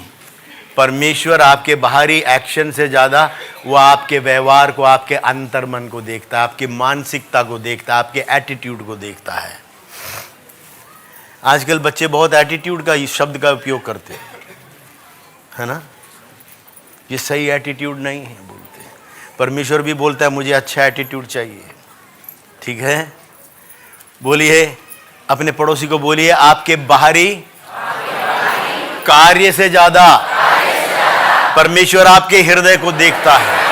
परमेश्वर आपके बाहरी एक्शन से ज़्यादा वो आपके व्यवहार को, आपके अंतर्मन को देखता है, आपकी मानसिकता को देखता है, आपके एटीट्यूड को देखता है। आजकल बच्चे बहुत एटीट्यूड का शब्द का उपयोग करते हैं, है ना? ये सही एटीट्यूड नहीं है बोलते हैं। परमेश्वर भी बोलता है मुझे अच्छा एटीट्यूड चाहिए, ठीक है। बोलिए, अपने पड़ोसी को बोलिए, आपके बाहरी कार्य से ज्यादा परमेश्वर आपके हृदय को देखता है।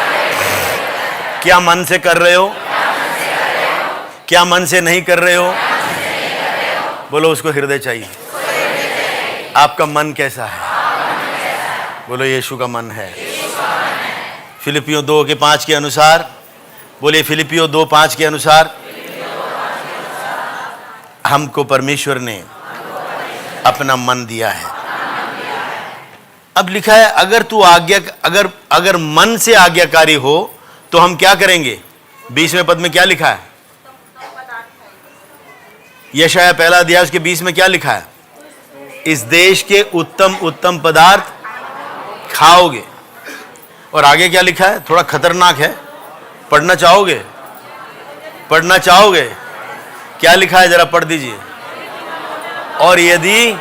क्या मन से कर रहे हो, क्या मन से नहीं कर रहे हो? बोलो, उसको हृदय चाहिए। आपका मन कैसा है? बोलो, यीशु का मन है। फिलिपियों 2:5 के अनुसार, बोलिए फिलिपियों 2:5 के अनुसार हमको परमेश्वर ने अपना मन दिया है। अब लिखा है अगर मन से आज्ञाकारी हो तो हम क्या करेंगे? 20वें पद में क्या लिखा है? यशायाह 1 अध्याय उसके 20 में क्या लिखा है? इस देश के उत्तम उत्तम पदार्थ खाओगे। और आगे क्या लिखा है? थोड़ा खतरनाक है, पढ़ना चाहोगे? पढ़ना चाहोगे? क्या लिखा है, जरा पढ़ दीजिए। और यदि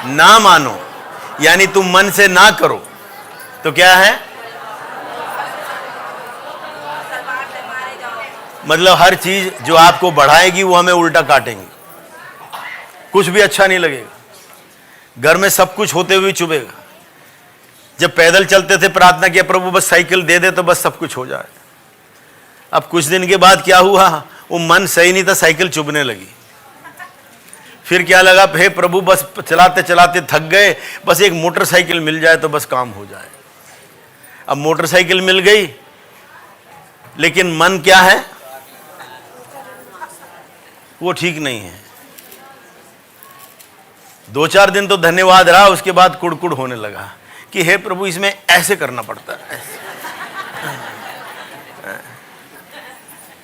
ना मानो, यानी तुम मन से ना करो, तो क्या है? मतलब हर चीज जो आपको बढ़ाएगी वो हमें उल्टा काटेंगी, कुछ भी अच्छा नहीं लगेगा। घर में सब कुछ होते हुए चुभेगा। जब पैदल चलते थे प्रार्थना किया, प्रभु बस साइकिल दे दे तो बस सब कुछ हो जाए। अब कुछ दिन के बाद क्या हुआ? वो मन सही नहीं था, साइकिल चुभने लगी। फिर क्या लगा? हे प्रभु बस चलाते चलाते थक गए, बस एक मोटरसाइकिल मिल जाए तो बस काम हो जाए। अब मोटरसाइकिल मिल गई, लेकिन मन क्या है? वो ठीक नहीं है। 2-4 दिन तो धन्यवाद रहा, उसके बाद कुड़कुड़ होने लगा कि हे प्रभु इसमें ऐसे करना पड़ता है, ऐसे।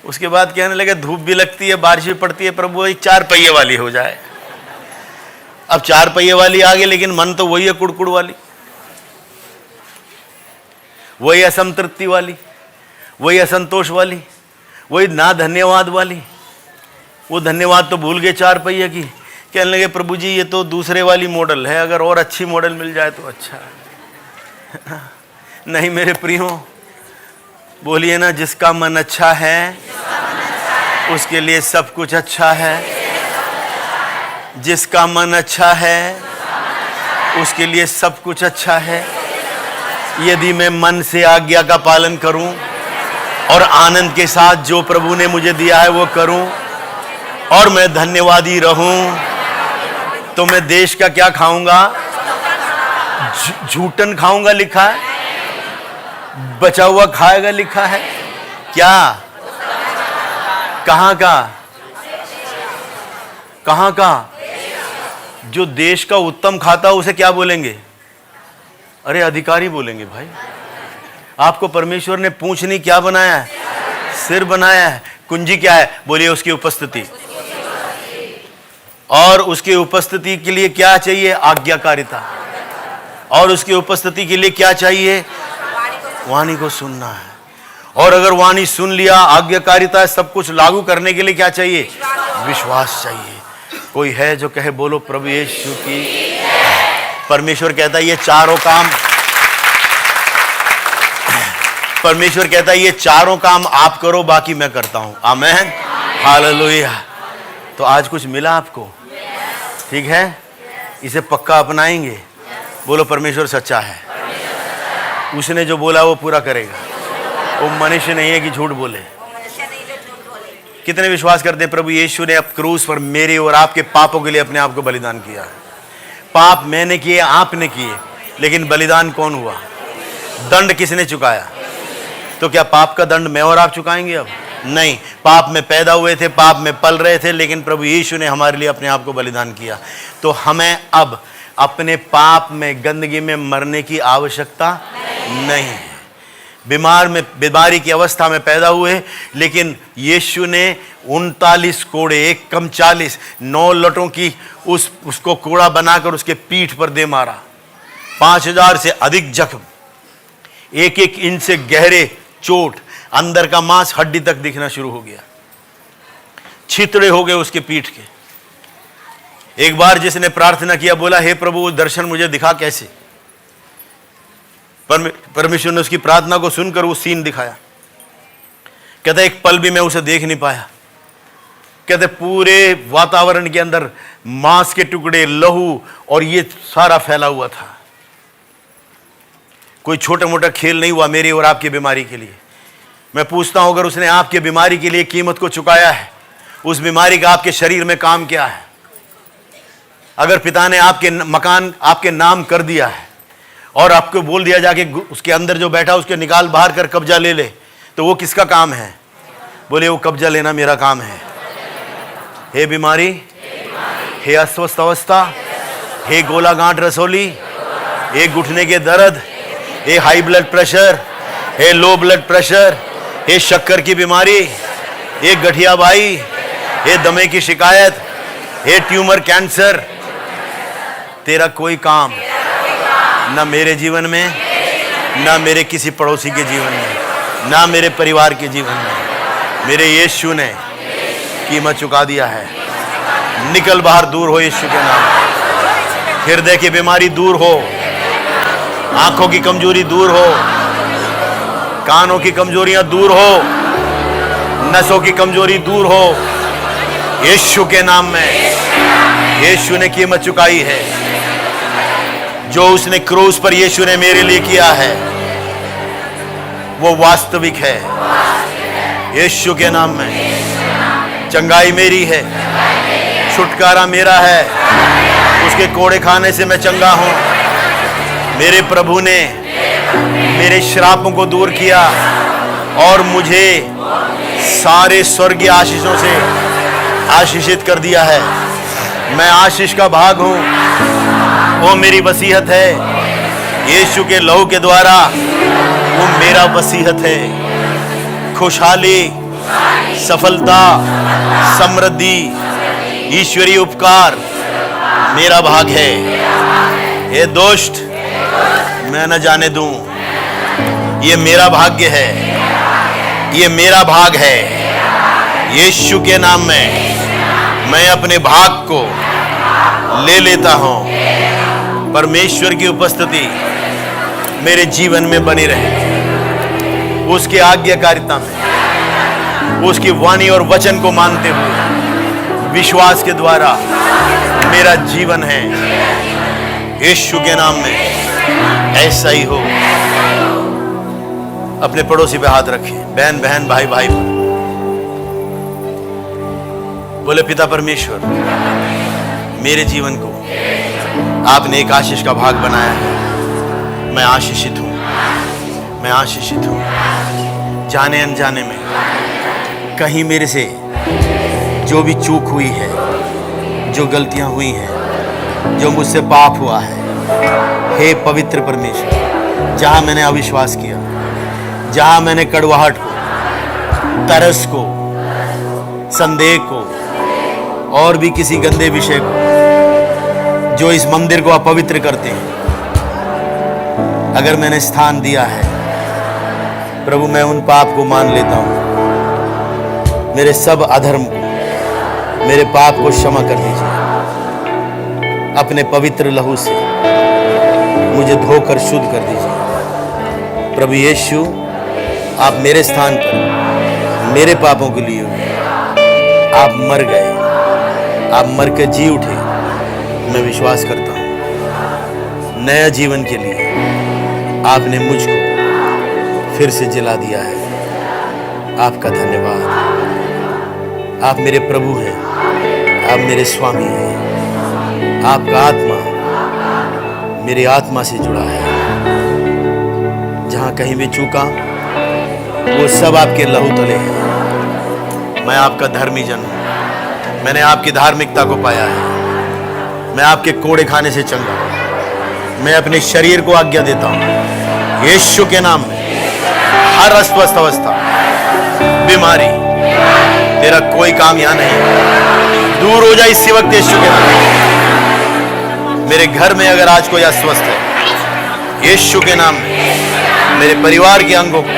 उसके बाद कहने लगे धूप भी लगती है, बारिश भी पड़ती है, प्रभु एक 4 पहिए वाली हो जाए। अब 4 पहिए वाली आ गई, लेकिन मन तो वही है, कुड़कुड़ वाली, वही असंतृप्ति वाली, वही असंतोष वाली, वही ना धन्यवाद वाली। वो धन्यवाद तो भूल गए 4 पहिए की। कहने लगे प्रभु जी ये तो दूसरे वाली मॉडल है, अगर और अच्छी मॉडल मिल जाए तो अच्छा है। नहीं मेरे प्रियो, बोलिए ना, जिसका मन अच्छा है उसके लिए सब कुछ अच्छा है। जिसका मन अच्छा है उसके लिए सब कुछ अच्छा है। यदि मैं मन से आज्ञा का पालन करूं और आनंद के साथ जो प्रभु ने मुझे दिया है वो करूं और मैं धन्यवादी रहूं, तो मैं देश का क्या खाऊंगा? झूठन खाऊंगा लिखा है, बचा हुआ खाएगा लिखा है। क्या? कहां का? कहां का? जो देश का उत्तम खाता उसे क्या बोलेंगे? अरे अधिकारी बोलेंगे। भाई आपको परमेश्वर ने पूंछ नहीं क्या बनाया है? सिर बनाया है। कुंजी क्या है? बोलिए उसकी उपस्थिति। और उसकी उपस्थिति के लिए क्या चाहिए? आज्ञाकारिता। और उसकी उपस्थिति के लिए क्या चाहिए? वाणी को सुनना है। और अगर वाणी सुन लिया, आज्ञाकारिता सब कुछ लागू करने के लिए क्या चाहिए? विश्वास चाहिए। कोई है जो कहे बोलो प्रभु यीशु की। परमेश्वर कहता है ये चारों काम, परमेश्वर कहता है ये चारों काम आप करो, बाकी मैं करता हूं। आमेन, हालेलुया। तो आज कुछ मिला आपको? ठीक है, इसे पक्का अपनाएंगे। बोलो परमेश्वर सच्चा है, उसने जो बोला वो पूरा करेगा। वो मनुष्य नहीं है कि झूठ बोले। कितने विश्वास करते हैं प्रभु यीशु ने अब क्रूस पर मेरे और आपके पापों के लिए अपने आप को बलिदान किया है? पाप मैंने किए, आपने किए, लेकिन बलिदान कौन हुआ? दंड किसने चुकाया? तो क्या पाप का दंड मैं और आप चुकाएंगे? अब नहीं। पाप में पैदा हुए थे, पाप में पल रहे थे, लेकिन प्रभु यीशु ने हमारे लिए अपने आप को बलिदान किया। तो हमें अब अपने पाप में, गंदगी में मरने की आवश्यकता नहीं है। बीमारी की अवस्था में पैदा हुए, लेकिन यीशु ने 39 कोड़े, 1 कम 40, 9 लटों की उसको कोड़ा बनाकर उसके पीठ पर दे मारा। 5000 से अधिक जख्म, 1-1 इंच से गहरे चोट, अंदर का मांस हड्डी तक दिखना शुरू हो गया, छितड़े हो गए उसके पीठ के। एक बार जिसने प्रार्थना किया, बोला हे प्रभु दर्शन मुझे दिखा कैसे? परमेश्वर ने उसकी प्रार्थना को सुनकर वो सीन दिखाया। कहता एक पल भी मैं उसे देख नहीं पाया। कहते पूरे वातावरण के अंदर मांस के टुकड़े, लहू और ये सारा फैला हुआ था। कोई छोटा मोटा खेल नहीं हुआ मेरी और आपकी बीमारी के लिए। मैं पूछता हूं, अगर उसने आपकी बीमारी के लिए कीमत को चुकाया है, उस बीमारी का आपके शरीर में काम क्या है? अगर पिता ने आपके मकान आपके नाम कर दिया है और आपको बोल दिया जाके उसके अंदर जो बैठा उसके निकाल बाहर कर कब्जा ले ले, तो वो किसका काम है? बोले वो कब्जा लेना मेरा काम है। हे बीमारी, हे अस्वस्थ अवस्था, हे गोला गांठ रसोली, हे घुटने के दर्द, हे हाई ब्लड प्रेशर, हे लो ब्लड प्रेशर, हे शक्कर की बीमारी, हे गठिया बाई, हे दमे की शिकायत, हे ट्यूमर कैंसर, तेरा कोई काम ना मेरे जीवन में, ना मेरे किसी पड़ोसी के जीवन में, ना मेरे परिवार के जीवन में। मेरे यीशु ने कीमत चुका दिया है। निकल बाहर, दूर हो यीशु के नाम। हृदय की बीमारी दूर हो, आंखों की कमजोरी दूर हो, कानों की कमजोरियां दूर हो, नसों की कमजोरी दूर हो, यीशु के नाम में। यीशु ने कीमत चुकाई है। जो उसने क्रूस पर यीशु ने मेरे लिए किया है वो वास्तविक है। यीशु के नाम में चंगाई मेरी है, छुटकारा मेरा है। उसके कोड़े खाने से मैं चंगा हूं। मेरे प्रभु ने मेरे श्रापों को दूर किया और मुझे सारे स्वर्गीय आशीषों से आशीषित कर दिया है। मैं आशीष का भाग हूं। वो मेरी वसीयत है। यीशु के लहू के द्वारा वो मेरा वसीयत है। खुशहाली, सफलता, समृद्धि, ईश्वरीय उपकार मेरा भाग है। ये दुष्ट मैं न जाने दूं। ये मेरा भाग्य है, ये मेरा भाग है। यीशु के नाम में मैं अपने भाग को ले लेता हूं। परमेश्वर की उपस्थिति मेरे जीवन में बनी रहे। उसकी आज्ञाकारिता में, उसकी वाणी और वचन को मानते हुए विश्वास के द्वारा मेरा जीवन है। यीशु के नाम में ऐसा ही हो। अपने पड़ोसी पे हाथ रखें, बहन बहन, भाई भाई पर। बोले पिता परमेश्वर, मेरे जीवन को आपने एक आशीष का भाग बनाया है। मैं आशीषित हूं, मैं आशीषित हूं। जाने अनजाने में कहीं मेरे से जो भी चूक हुई है, जो गलतियां हुई हैं, जो मुझसे पाप हुआ है, हे पवित्र परमेश्वर, जहां मैंने अविश्वास किया, जहां मैंने कड़वाहट को, तरस को, संदेह को और भी किसी गंदे विषय को जो इस मंदिर को अपवित्र करते हैं, अगर मैंने स्थान दिया है, प्रभु मैं उन पाप को मान लेता हूं। मेरे सब अधर्म को, मेरे पाप को क्षमा कर दीजिए। अपने पवित्र लहू से मुझे धोकर शुद्ध कर दीजिए। प्रभु यीशु, आप मेरे स्थान पर मेरे पापों के लिए हुए, आप मर गए, आप मर के जी उठे। मैं विश्वास करता हूं नया जीवन के लिए आपने मुझको फिर से जिला दिया है। आपका धन्यवाद। आप मेरे प्रभु हैं, आप मेरे स्वामी हैं। आपका आत्मा मेरी आत्मा से जुड़ा है। जहां कहीं भी चूका वो सब आपके लहू तले है। मैं आपका धर्मी जन हूं। मैंने आपकी धार्मिकता को पाया है। मैं आपके कोड़े खाने से चंगा हूं। मैं अपने शरीर को आज्ञा देता हूं यीशु के नाम में। हर अस्वस्थ अवस्था, बीमारी, तेरा कोई काम यहां नहीं। दूर हो जाए इसी वक्त यीशु के नाम में। मेरे घर में अगर आज कोई अस्वस्थ है, यीशु के नाम में मेरे परिवार के अंगों को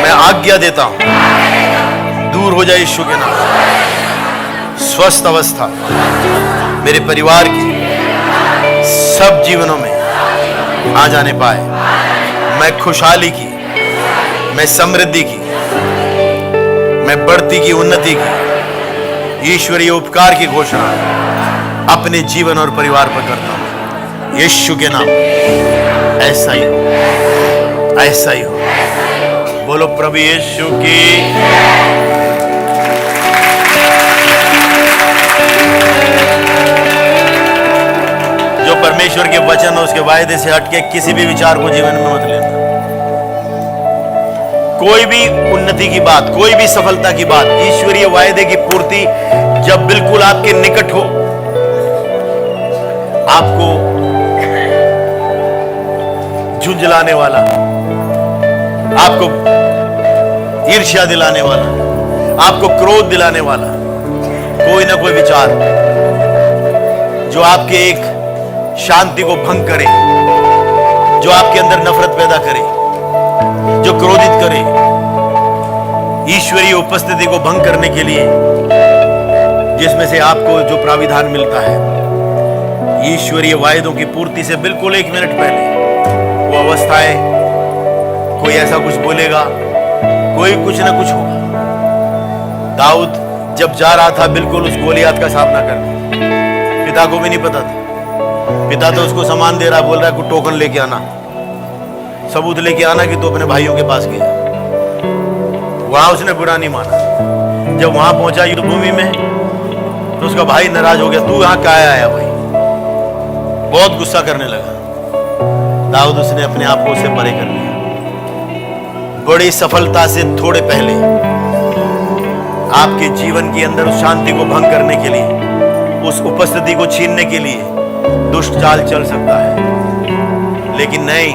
मैं आज्ञा देता हूं, दूर हो जाए यीशु के नाम में। स्वस्थ अवस्था मेरे परिवार के सब जीवनों में आ जाने पाए मैं खुशहाली की, मैं समृद्धि की, मैं बढ़ती की, उन्नति की, ईश्वरीय उपकार की घोषणा अपने जीवन और परिवार पर करता हूं यीशु के नाम। ऐसा ही हो, ऐसा ही हो। बोलो प्रभु यीशु की। जो परमेश्वर के वचन और उसके वायदे से हटके किसी भी विचार को जीवन में मत लेना। कोई भी उन्नति की बात, कोई भी सफलता की बात, ईश्वरीय वायदे की पूर्ति जब बिल्कुल आपके निकट हो, आपको झुंझलाने वाला, आपको ईर्ष्या दिलाने वाला, आपको क्रोध दिलाने वाला कोई ना कोई विचार जो आपके एक शांति को भंग करे, जो आपके अंदर नफरत पैदा करे, जो क्रोधित करे, ईश्वरीय उपस्थिति को भंग करने के लिए, जिसमें से आपको जो प्राविधान मिलता है ईश्वरीय वायदों की पूर्ति से बिल्कुल 1 मिनट पहले, वो अवस्थाएं, कोई ऐसा कुछ बोलेगा, कोई कुछ ना कुछ होगा। दाऊद जब जा रहा था बिल्कुल उस गोलियात का सामना करने, पिता को भी नहीं पता था। पिता तो उसको सामान दे रहा, बोल रहा है कुछ टोकन लेके आना, सबूत लेके आना कि तू अपने भाइयों के पास गया। वहां उसने बुरा नहीं माना। जब वहां पहुंचा युद्ध भूमि में तो उसका भाई नाराज हो गया, तू यहां क्या आया भाई, बहुत गुस्सा करने लगा। दाऊद उसने अपने आप को उससे परे कर लिया। बड़ी सफलता से थोड़े पहले आपके जीवन के अंदर उस शांति को भंग करने के लिए, उस उपस्थिति को छीनने के लिए दुष्ट चाल चल सकता है, लेकिन नहीं,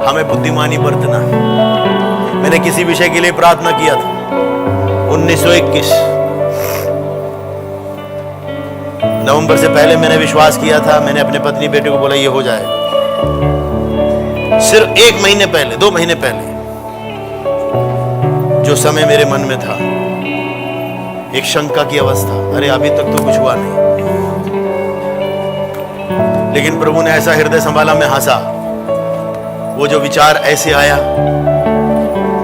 हमें बुद्धिमानी बरतना। मैंने किसी विषय के लिए प्रार्थना किया था 1921 नवंबर से पहले मैंने विश्वास किया था। मैंने अपने पत्नी बेटे को बोला ये हो जाएगा। सिर्फ 1 महीने पहले, 2 महीने पहले जो समय मेरे मन में था, एक शंका की अवस्था, अरे अभी तक तो कुछ हुआ नहीं, लेकिन प्रभु ने ऐसा हृदय संभाला, मैं हंसा। वो जो विचार ऐसे आया,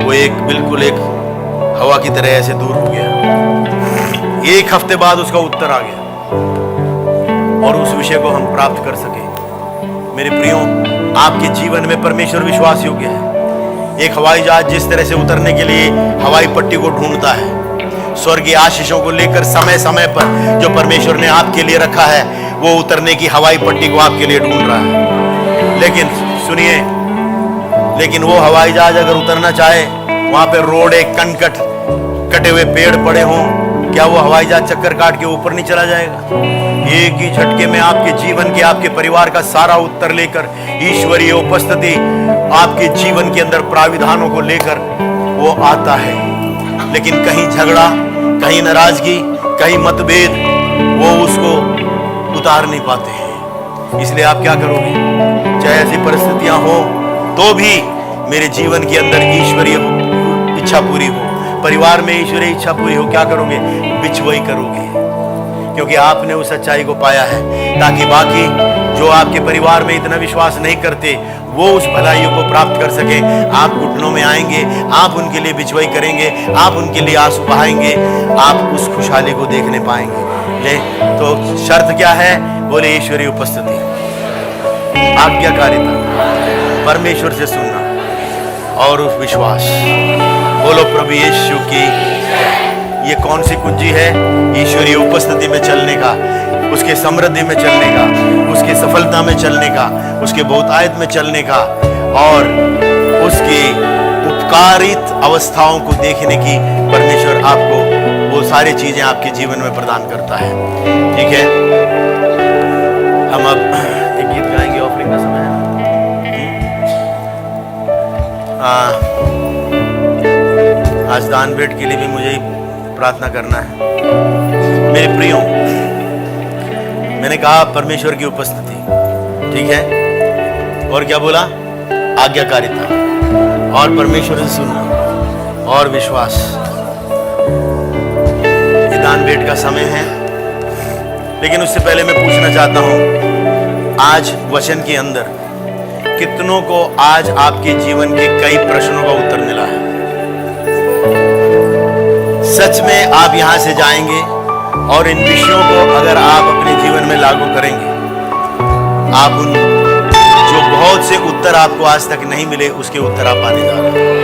वो बिल्कुल एक हवा की तरह ऐसे दूर हो गया। 1 हफ्ते बाद उसका उत्तर आ गया और उस विषय को हम प्राप्त कर सके। मेरे प्रियो, आपके जीवन में परमेश्वर विश्वास योग्य है। एक हवाई जहाज जिस तरह से उतरने के लिए हवाई पट्टी को ढूंढता है, स्वर्गीय आशीषों को लेकर समय समय पर जो परमेश्वर ने आपके लिए रखा है, वो उतरने की हवाई पट्टी को आपके लिए ढूंढ रहा है। लेकिन सुनिए, लेकिन वो हवाई जहाज अगर उतरना चाहे, वहां पे रोड, एक कंकट, कटे हुए पेड़ पड़े हों, क्या वो हवाई जहाज चक्कर काट के ऊपर नहीं चला जाएगा? एक ही झटके में आपके जीवन के, आपके परिवार का सारा उत्तर लेकर, ईश्वरीय उपस्थिति आपके जीवन के अंदर प्राविधानों को लेकर वो आता है। लेकिन कहीं झगड़ा, कहीं नाराजगी, कहीं मतभेद, वो उसको उतार नहीं पाते हैं। इसलिए आप क्या करोगे? चाहे ऐसी परिस्थितियां हो तो भी मेरे जीवन के अंदर ईश्वरीय इच्छा पूरी हो, परिवार में ईश्वरीय इच्छा पूरी हो, क्या करोगे? बिछुआई करोगे, क्योंकि आपने उस सच्चाई को पाया है, ताकि बाकी जो आपके परिवार में इतना विश्वास नहीं करते, वो उस भलाइयों को प्राप्त कर सके। आप घुटनों में आएंगे, आप उनके लिए बिछुआई करेंगे, आप उनके लिए आंसू बहाएंगे, आप उस खुशहाली को देखने पाएंगे। ले तो शर्त क्या है? बोले ईश्वरीय उपस्थिति, आज्ञाकारिता, परमेश्वर से सुनना और उस विश्वास। बोलो प्रभु यीशु की। ये कौन सी कुंजी है? ईश्वरीय उपस्थिति में चलने का, उसके समृद्धि में चलने का, उसके सफलता में चलने का, उसके बहुतायत में चलने का, और उसकी उपकारित अवस्थाओं को देखने की परमेश्वर आपको वो सारी चीजें आपके जीवन में प्रदान करता है। ठीक है, हम अब एक गीत गाएंगे, ऑफरिंग का समय है। आज दान भेंट के लिए भी मुझे प्रार्थना करना है। मेरे प्रियो, मैंने कहा परमेश्वर की उपस्थिति, ठीक है, और क्या बोला? आज्ञाकारिता, और परमेश्वर से सुनना और विश्वास। ये दान भेंट का समय है, लेकिन उससे पहले मैं पूछना चाहता हूं, आज वचन के अंदर कितनों को आज आपके जीवन के कई प्रश्नों का उत्तर मिला है। सच में आप यहां से जाएंगे और इन विषयों को अगर आप अपने जीवन में लागू करेंगे, आप उन जो बहुत से उत्तर आपको आज तक नहीं मिले उसके उत्तर आप पाने जा रहे हैं।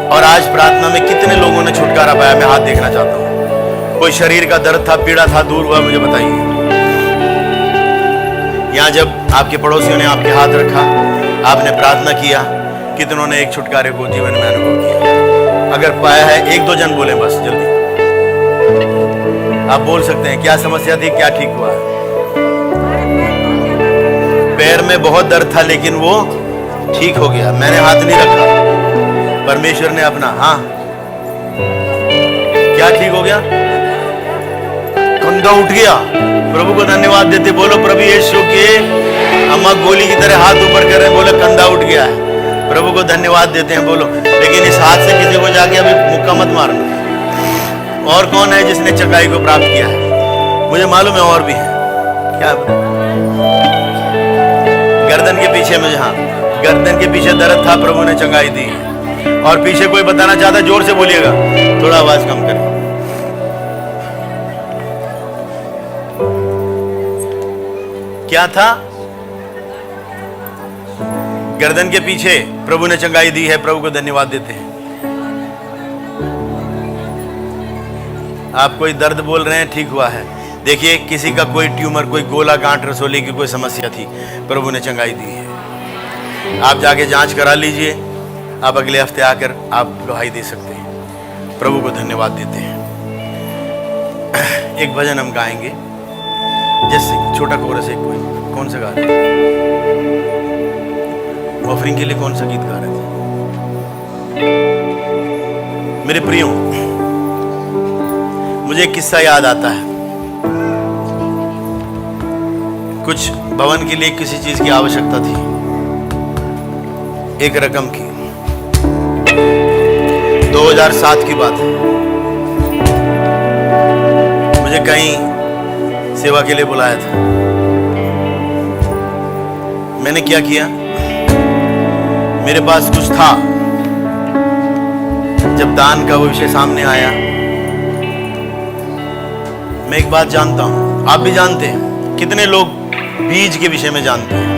और आज प्रार्थना में कितने लोगों ने छुटकारा पाया, मैं हाथ देखना चाहता हूं। कोई शरीर का दर्द था, पीड़ा था, दूर हुआ, मुझे बताइए। यहां जब आपके पड़ोसियों ने आपके हाथ रखा, आपने प्रार्थना किया, कितनों ने एक छुटकारे को जीवन में अनुभव किया? अगर पाया है, एक दो जन बोले बस जल्दी। आप बोल सकते हैं क्या समस्या थी, क्या ठीक हुआ? पैर में बहुत दर्द था लेकिन वो ठीक हो गया। मैंने हाथ नहीं रखा, परमेश्वर ने अपना। हाँ, क्या ठीक हो गया? कंधा उठ गया। प्रभु को धन्यवाद देते, बोलो प्रभु यीशु के। अम्मा गोली की तरह हाथ ऊपर कर रहे हैं, बोलो कंधा उठ गया है। प्रभु को धन्यवाद देते हैं, बोलो। लेकिन इस हाथ से किसी को जाके अभी मुक्का मत मारना। और कौन है जिसने चंगाई को प्राप्त किया है? मुझे मालूम है और भी है। क्या गर्दन के पीछे मुझे, हाँ, गर्दन के पीछे दर्द था, प्रभु ने चंगाई दी। और पीछे कोई बताना चाहता, जोर से बोलिएगा, थोड़ा आवाज कम करें। क्या था? गर्दन के पीछे प्रभु ने चंगाई दी है। प्रभु को धन्यवाद देते हैं। आप कोई दर्द बोल रहे हैं, ठीक हुआ है। देखिए, किसी का कोई ट्यूमर, कोई गोला, गांठ, रसोली की कोई समस्या थी, प्रभु ने चंगाई दी है। आप जाके जांच करा लीजिए। आप अगले हफ्ते आकर आप गवाही दे सकते हैं। प्रभु को धन्यवाद देते हैं। एक भजन हम गाएंगे, जैसे छोटा कोरस एक कोई कौन सा गा रहे थे? ऑफरिंग के लिए कौन सा गीत गा रहे थे? मेरे प्रियो, मुझे एक किस्सा याद आता है। कुछ भवन के लिए किसी चीज की आवश्यकता थी, एक रकम की। 2007 की बात है। मुझे कहीं सेवा के लिए बुलाया था। मैंने क्या किया, मेरे पास कुछ था। जब दान का वो विषय सामने आया, मैं एक बात जानता हूं, आप भी जानते हैं। कितने लोग बीज के विषय में जानते हैं?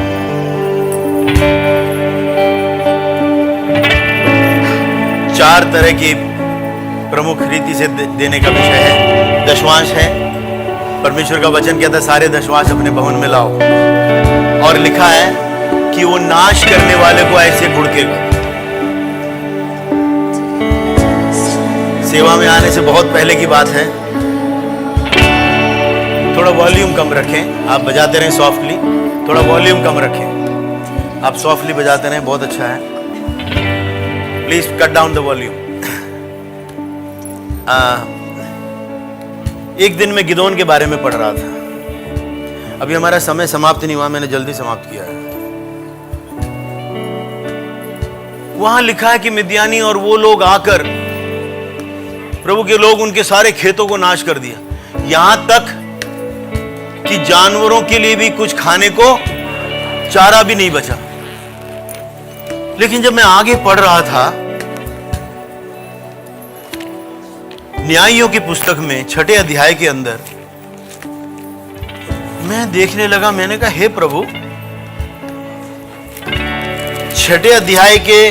चार तरह की प्रमुख रीति से देने का विषय है। दशवांश है। परमेश्वर का वचन कहता है सारे दशवांश अपने भवन में लाओ। और लिखा है कि वो नाश करने वाले को ऐसे घुड़केगा। सेवा में आने से बहुत पहले की बात है। थोड़ा वॉल्यूम कम रखें। आप बजाते रहें सॉफ्टली, थोड़ा वॉल्यूम कम रखें। आप सॉफ्टली बजाते रहें, बहुत अच्छा है। Please cut down the volume. एक दिन मैं गिदोन के बारे में पढ़ रहा था। अभी हमारा समय समाप्त नहीं हुआ, मैंने जल्दी समाप्त किया है। वहां लिखा है कि मिद्यानी और वो लोग आकर, प्रभु के लोग, उनके सारे खेतों को नाश कर दिया। यहां तक कि जानवरों के लिए भी कुछ खाने को चारा भी नहीं बचा। लेकिन जब मैं आगे पढ़ रहा था, न्यायियों की पुस्तक में 6 अध्याय के अंदर मैं देखने लगा। मैंने कहा, हे प्रभु, 6 अध्याय के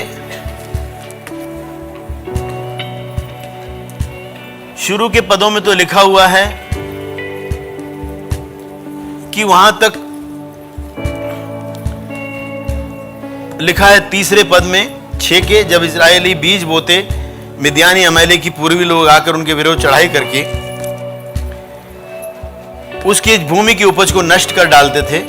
शुरू के पदों में तो लिखा हुआ है कि वहां तक लिखा है 3 पद में 6 के, जब इस्राएली बीज बोते, मिद्यानी अमैले की पूर्वी लोग आकर उनके विरोध चढ़ाई करके उसकी भूमि की उपज को नष्ट कर डालते थे।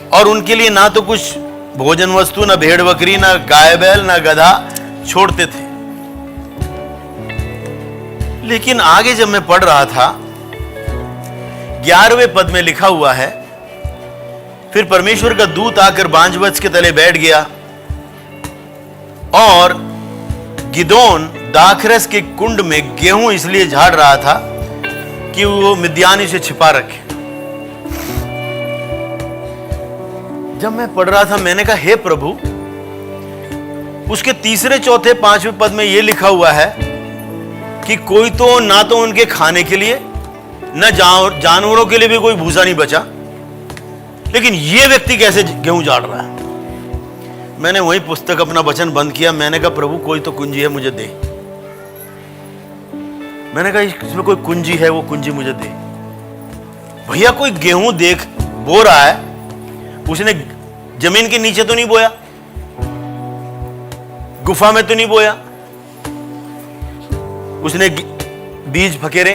और उनके लिए ना तो कुछ भोजन वस्तु, ना भेड़ बकरी, ना गाय बैल, ना गधा छोड़ते थे। लेकिन आगे जब मैं पढ़ रहा था, 11वें पद में लिखा हुआ है, फिर परमेश्वर का दूत आकर बांज वृक्ष के तले बैठ गया और गिदोन दाखरस के कुंड में गेहूं इसलिए झाड़ रहा था कि वो मिद्यानी से छिपा रखे। जब मैं पढ़ रहा था मैंने कहा हे प्रभु, उसके तीसरे चौथे पांचवें पद में यह लिखा हुआ है कि कोई तो ना तो उनके खाने के लिए न जानवरों के लिए भी कोई भूसा नहीं बचा, लेकिन यह व्यक्ति कैसे गेहूं झाड़ रहा है। मैंने वही पुस्तक अपना वचन बंद किया। मैंने कहा प्रभु कोई तो कुंजी है, मुझे दे। मैंने कहा इसमें कोई कुंजी है, वो कुंजी मुझे दे। भैया कोई गेहूं देख बो रहा है, उसने जमीन के नीचे तो नहीं बोया, गुफा में तो नहीं बोया, उसने बीज फकेरे,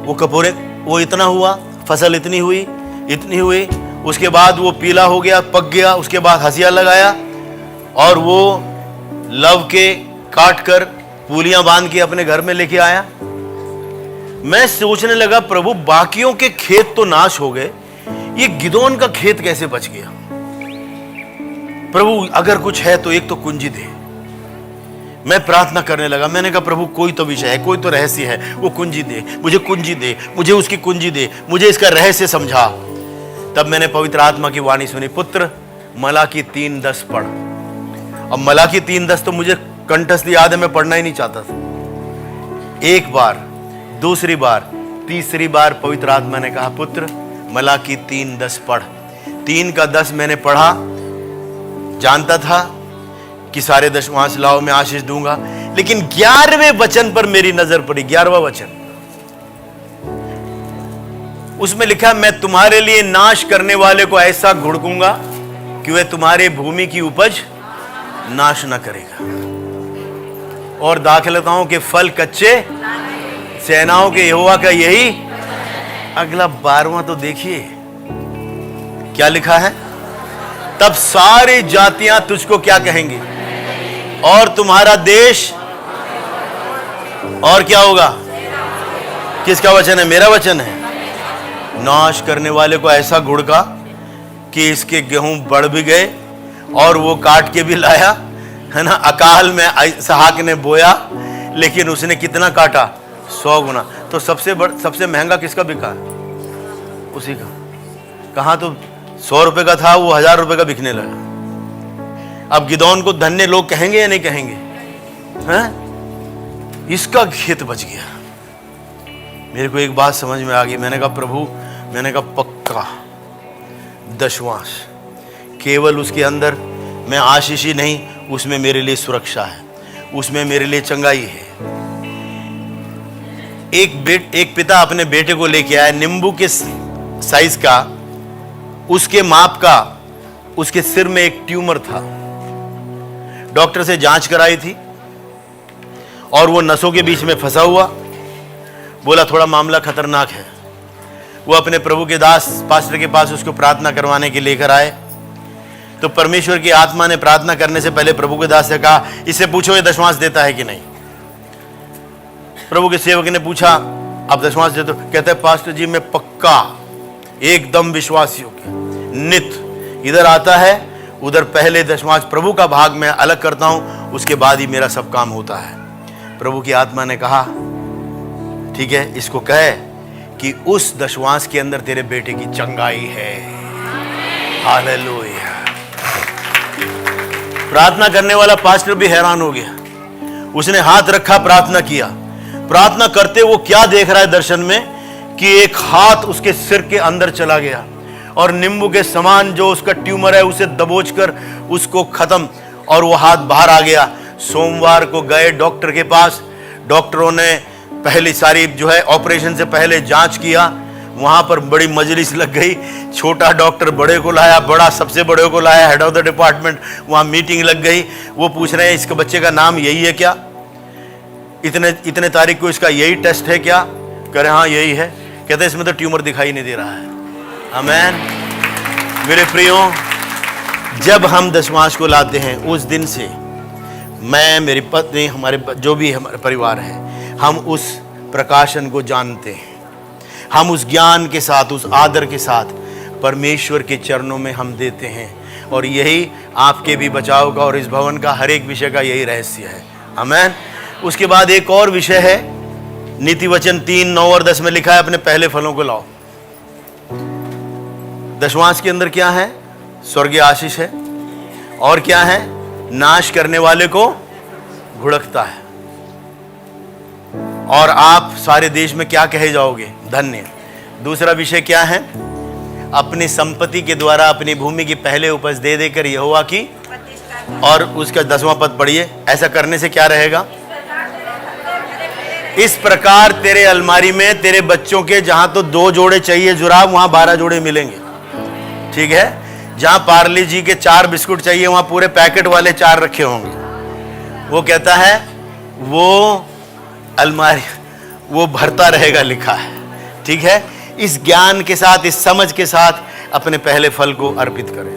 वो कपोरे, वो इतना हुआ, फसल इतनी हुई, उसके बाद वो पीला हो गया, पक गया, उसके बाद हंसिया लगाया और वो लव के काट कर पूलियां बांध के अपने घर में लेके आया। मैं सोचने लगा प्रभु बाकियों के खेत तो नाश हो गए, ये गिदोन का खेत कैसे बच गया। प्रभु अगर कुछ है तो एक तो कुंजी दे। मैं प्रार्थना करने लगा। मैंने कहा प्रभु कोई तो विषय है, कोई तो रहस्य है, वो कुंजी दे, मुझे कुंजी दे, मुझे उसकी कुंजी दे, मुझे इसका रहस्य समझा। तब मैंने पवित्र आत्मा की वाणी सुनी, पुत्र मलाकी 3:10 पढ़। अब मलाकी 3:10 तो मुझे कंठस्थ याद है, मैं पढ़ना ही नहीं चाहता था। एक बार, दूसरी बार, तीसरी बार पवित्र आत्मा ने कहा पुत्र मलाकी 3:10 पढ़। 3 का 10 मैंने पढ़ा। जानता था कि सारे दशमांश लाओ, मैं आशीष दूंगा, लेकिन 11वें वचन पर मेरी नजर पड़ी। 11वां वचन, उसमें लिखा मैं तुम्हारे लिए नाश करने वाले को ऐसा घुड़कूंगा कि वह तुम्हारे भूमि की उपज नाश न करेगा, और दाखलताओं के फल कच्चे, सेनाओं के यहोवा का यही। अगला 12वां तो देखिए क्या लिखा है, तब सारी जातियां तुझको क्या कहेंगी, और तुम्हारा देश और क्या होगा। किसका वचन है? मेरा वचन है। नाश करने वाले को ऐसा घुड़का कि इसके गेहूं बढ़ भी गए और वो काट के भी लाया, है ना। अकाल में इसहाक ने बोया, लेकिन उसने कितना काटा? 100 गुना। तो सबसे महंगा किसका बिका? उसी का। कहां तो 100 रुपए का था, वो 1000 रुपए का बिकने लगा। अब गिदोन को धन्य लोग कहेंगे या नहीं कहेंगे? हैं? इसका खेत बच गया। मेरे को एक बात समझ में आ गई। मैंने कहा प्रभु, मैंने कहा पक्का दशवांश केवल उसके अंदर मैं आशीष ही नहीं, उसमें मेरे लिए सुरक्षा है, उसमें मेरे लिए चंगाई है। एक पिता अपने बेटे को लेके आया, नींबू के साइज का, उसके माप का, उसके सिर में एक ट्यूमर था। डॉक्टर से जांच कराई थी और वो नसों के बीच में फंसा हुआ। बोला थोड़ा मामला खतरनाक है। वो अपने प्रभु के दास पास्टर के पास उसको प्रार्थना करवाने के लेकर आए। तो परमेश्वर की आत्मा ने प्रार्थना करने से पहले प्रभु के दास से कहा, इससे पूछो ये दशमांश देता है कि नहीं। प्रभु के सेवक ने पूछा, आप दशमांश देते हो? कहते हैं पास्टर जी मैं पक्का एकदम विश्वासी हो गया, नित इधर आता है, उधर पहले दशमांश प्रभु का भाग मैं अलग करता हूं, उसके बाद ही मेरा सब काम होता है। प्रभु की आत्मा ने कहा ठीक है, इसको कहे कि उस दशमांश के अंदर तेरे बेटे की चंगाई है। हालेलुया। प्रार्थना करने वाला पास्टर भी हैरान हो गया। उसने हाथ रखा, प्रार्थना किया। प्रार्थना करते वो क्या देख रहा है दर्शन में कि एक हाथ उसके सिर के अंदर चला गया और नींबू के समान जो उसका ट्यूमर है उसे दबोचकर उसको खत्म, और वो हाथ बाहर आ गया। सोमवार को गए डॉक्टर के पास। डॉक्टरों ने पहली सारी जो है ऑपरेशन से पहले जांच किया। वहां पर बड़ी मजलिस लग गई। छोटा डॉक्टर बड़े को लाया, बड़ा सबसे बड़े को लाया, हेड ऑफ द डिपार्टमेंट। वहां मीटिंग लग गई। वो पूछ रहे हैं इसके बच्चे का नाम यही है क्या, इतने तारीख को इसका यही टेस्ट है क्या? कह रहे हाँ यही है। कहते इसमें तो ट्यूमर दिखाई नहीं दे रहा है। आमेन। मेरे प्रियो, जब हम दशमांश को लाते हैं उस दिन से मैं, मेरी पत्नी, हमारे जो भी हमारे परिवार है, हम उस प्रकाशन को जानते हैं। हम उस ज्ञान के साथ, उस आदर के साथ परमेश्वर के चरणों में हम देते हैं। और यही आपके भी बचाव का और इस भवन का हर एक विषय का यही रहस्य है। आमेन। उसके बाद एक और विषय है, नीति वचन 3:9 और 10 में लिखा है अपने पहले फलों को लाओ। दशवांश के अंदर क्या है? स्वर्गीय आशीष है। और क्या है? नाश करने वाले को घुड़कता है। और आप सारे देश में क्या कहे जाओगे? धन्य। दूसरा विषय क्या है? अपनी संपत्ति के द्वारा अपनी भूमि की पहले उपज दे देकर यहोवा की, और उसका 10वां पद पढ़िए। ऐसा करने से क्या रहेगा? इस प्रकार तेरे अलमारी में तेरे बच्चों के जहां तो 2 जोड़े चाहिए जुराब, वहां 12 जोड़े मिलेंगे। ठीक है? जहां पार्ले जी के 4 बिस्कुट चाहिए, वहां पूरे पैकेट वाले 4 रखे होंगे। वो कहता है वो अलमारी वो भरता रहेगा, लिखा है। ठीक है? इस ज्ञान के साथ, इस समझ के साथ अपने पहले फल को अर्पित करें।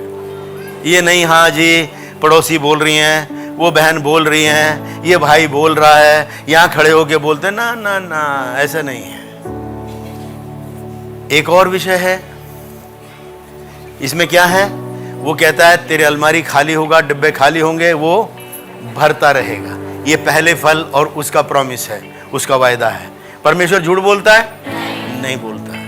ये नहीं हाँ जी पड़ोसी बोल रही हैं, वो बहन बोल रही हैं, ये भाई बोल रहा है, यहां खड़े होके बोलते हैं, ना ना ना, ऐसा नहीं है। एक और विषय है इसमें, क्या है? वो कहता है तेरे अलमारी खाली होगा, डिब्बे खाली होंगे, वो भरता रहेगा। ये पहले फल और उसका प्रॉमिस है, उसका वायदा है। परमेश्वर झूठ बोलता है? नहीं बोलता है।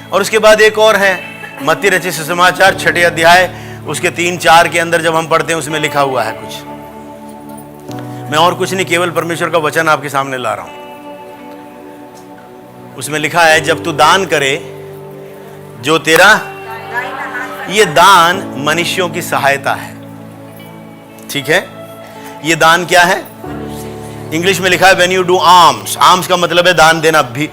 और उसके बाद एक और है, मत्ती रचित सुसमाचार 6 अध्याय उसके 3-4 के अंदर जब हम पढ़ते हैं, उसमें लिखा हुआ है कुछ। मैं और कुछ नहीं, केवल परमेश्वर का वचन आपके सामने ला रहा हूं। उसमें लिखा है, जब तू दान करे, जो तेरा, ये दान मनुष्यों की सहायता है। ठीक है? ये दान क्या है? इंग्लिश में लिखा है when you do arms. Arms का मतलब है दान देना, भी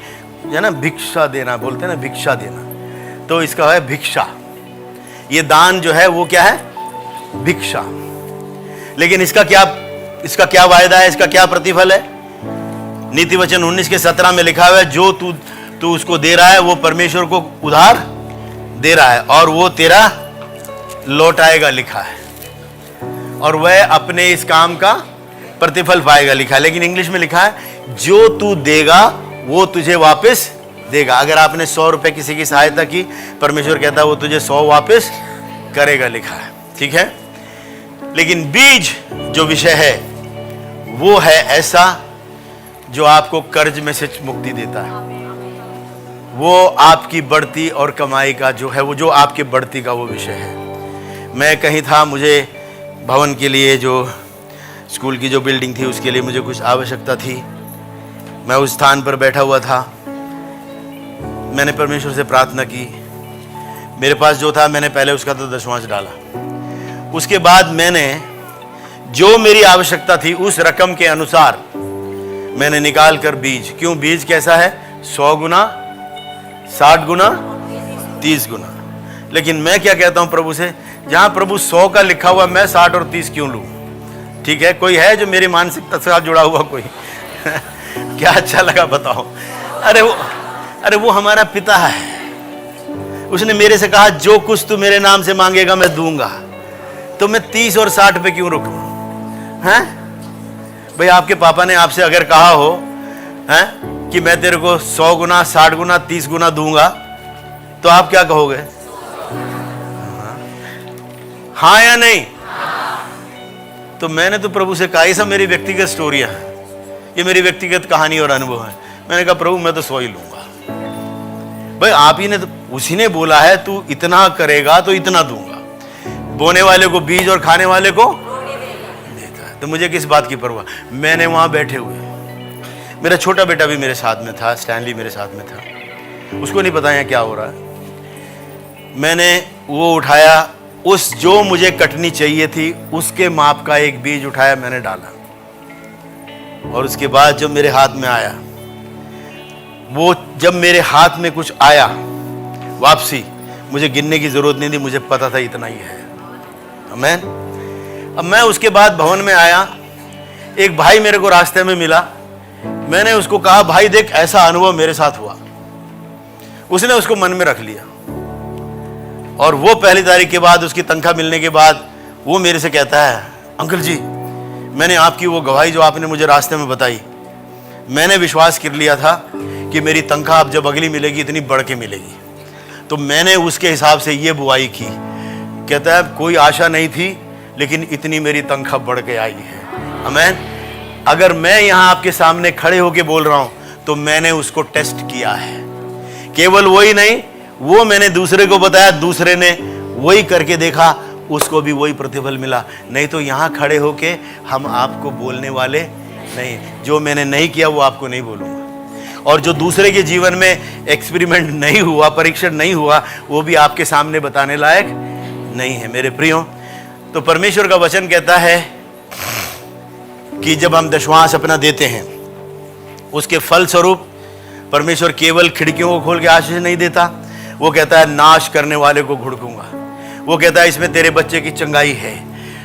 है ना, भिक्षा देना बोलते हैं ना, भिक्षा देना। तो इसका है भिक्षा। ये दान जो है वो क्या है? भिक्षा। लेकिन इसका क्या वायदा है? इसका क्या प्रतिफल है? नीति वचन 19 के 17 में लिखा हुआ है, जो तू उसको दे रहा है वो परमेश्वर को उधार दे रहा है और वो तेरा लौटाएगा, लिखा है। और वह अपने इस काम का प्रतिफल पाएगा, लिखा है। लेकिन इंग्लिश में लिखा है, जो तू देगा वो तुझे वापस देगा। अगर आपने 100 रुपए किसी की सहायता की, परमेश्वर कहता है वो तुझे 100 वापस करेगा, लिखा है। ठीक है? लेकिन बीज जो विषय है वो है ऐसा जो आपको कर्ज में से मुक्ति देता है। वो आपकी बढ़ती और कमाई का जो है, वो जो आपकी बढ़ती का वो विषय है। मैं कहीं था, मुझे भवन के लिए, जो स्कूल की जो बिल्डिंग थी उसके लिए मुझे कुछ आवश्यकता थी। मैं उस स्थान पर बैठा हुआ था। मैंने परमेश्वर से प्रार्थना की। मेरे पास जो था मैंने पहले उसका तो 10वांश डाला। उसके बाद मैंने जो मेरी आवश्यकता थी उस रकम के अनुसार मैंने निकाल कर बीज, क्यों बीज कैसा है? 100 गुना, 60 गुना, 30 गुना। लेकिन मैं क्या कहता हूं प्रभु से, जहां प्रभु 100 का लिखा हुआ, मैं 60 और 30 क्यों लूं? ठीक है? कोई है जो मेरी मानसिकता से साथ जुड़ा हुआ कोई? क्या अच्छा लगा बताओ? अरे वो हमारा पिता है। उसने मेरे से कहा जो कुछ तू मेरे नाम से मांगेगा मैं दूंगा। तो मैं 30 और 60 पे क्यों रुकूं? हैं भाई, आपके पापा ने आपसे अगर कहा हो हैं कि मैं तेरे को 100 गुना, 60 गुना, 30 गुना दूंगा, तो आप क्या कहोगे? हाँ या नहीं? तो मैंने तो प्रभु से कहा, ये सब मेरी व्यक्तिगत स्टोरियां हैं, ये मेरी व्यक्तिगत कहानी और अनुभव है। मैंने कहा प्रभु मैं तो 100 ही लूंगा। भाई आप ही ने तो, उसी ने बोला है तू इतना करेगा तो इतना दूंगा। बोने वाले को बीज और खाने वाले को देता है। तो मुझे किस बात की परवाह? मैंने वहां बैठे हुए, मेरा छोटा बेटा भी मेरे साथ में था, स्टैनली मेरे साथ में था, उसको नहीं पता है क्या हो रहा है। मैंने वो उठाया, उस जो मुझे कटनी चाहिए थी उसके माप का एक बीज उठाया, मैंने डाला। और उसके बाद जब मेरे हाथ में आया, वो जब मेरे हाथ में कुछ आया वापसी, मुझे गिनने की जरूरत नहीं थी, मुझे पता था इतना ही है। आमीन। अब मैं उसके बाद भवन में आया, एक भाई मेरे को रास्ते में मिला। मैंने उसको कहा भाई देख ऐसा अनुभव मेरे साथ हुआ। उसने उसको मन में रख लिया और वो पहली तारीख के बाद, उसकी तनख्वाह मिलने के बाद, वो मेरे से कहता है अंकल जी मैंने आपकी वो गवाही जो आपने मुझे रास्ते में बताई, मैंने विश्वास कर लिया था कि मेरी तनख्वाह अब जब अगली मिलेगी इतनी बढ़ के मिलेगी, तो मैंने उसके हिसाब से ये बुआई की। कहता है कोई आशा नहीं थी लेकिन इतनी मेरी तनख्वाह बढ़ के आई है। आमीन। अगर मैं यहाँ आपके सामने खड़े होके बोल रहा हूँ तो मैंने उसको टेस्ट किया है। केवल वही नहीं, वो मैंने दूसरे को बताया, दूसरे ने वही करके देखा, उसको भी वही प्रतिफल मिला। नहीं तो यहाँ खड़े होके हम आपको बोलने वाले नहीं, जो मैंने नहीं किया वो आपको नहीं बोलूँगा, और जो दूसरे के जीवन में एक्सपेरिमेंट नहीं हुआ, परीक्षण नहीं हुआ, वो भी आपके सामने बताने लायक नहीं है। मेरे प्रियो, तो परमेश्वर का वचन कहता है कि जब हम दशमांश अपना देते हैं, उसके फल स्वरूप परमेश्वर केवल खिड़कियों को खोल के आशीष नहीं देता, वो कहता है नाश करने वाले को घुड़कूंगा। वो कहता है इसमें तेरे बच्चे की चंगाई है।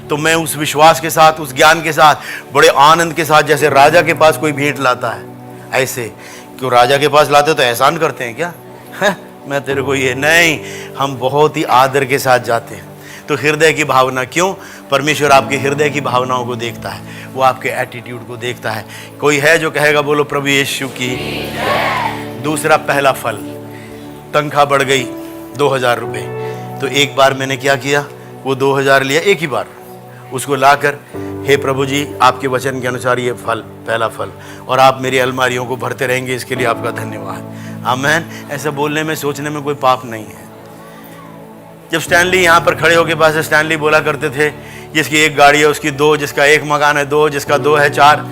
तो मैं उस विश्वास के साथ, उस ज्ञान के साथ, बड़े आनंद के साथ, जैसे राजा के पास कोई भेंट लाता है, ऐसे क्यों राजा के पास लाते तो एहसान करते हैं क्या? मैं तेरे को ये नहीं, हम बहुत ही आदर के साथ जाते हैं। तो हृदय की भावना, क्यों? परमेश्वर आपके हृदय की भावनाओं को देखता है, वो आपके एटीट्यूड को देखता है। कोई है जो कहेगा बोलो प्रभु यीशु की? दूसरा, पहला फल, तनख्वाह बढ़ गई 2000 रुपये। तो एक बार मैंने क्या किया, वो 2000 लिया एक ही बार, उसको लाकर, हे प्रभु जी आपके वचन के अनुसार ये फल, पहला फल, और आप मेरी अलमारियों को भरते रहेंगे, इसके लिए आपका धन्यवाद। आमेन। ऐसा बोलने में, सोचने में कोई पाप नहीं है। जब स्टैनली यहाँ पर खड़े होके पास स्टैनली बोला करते थे, जिसकी एक गाड़ी है उसकी 2, जिसका एक मकान है 2, जिसका 2 है 4,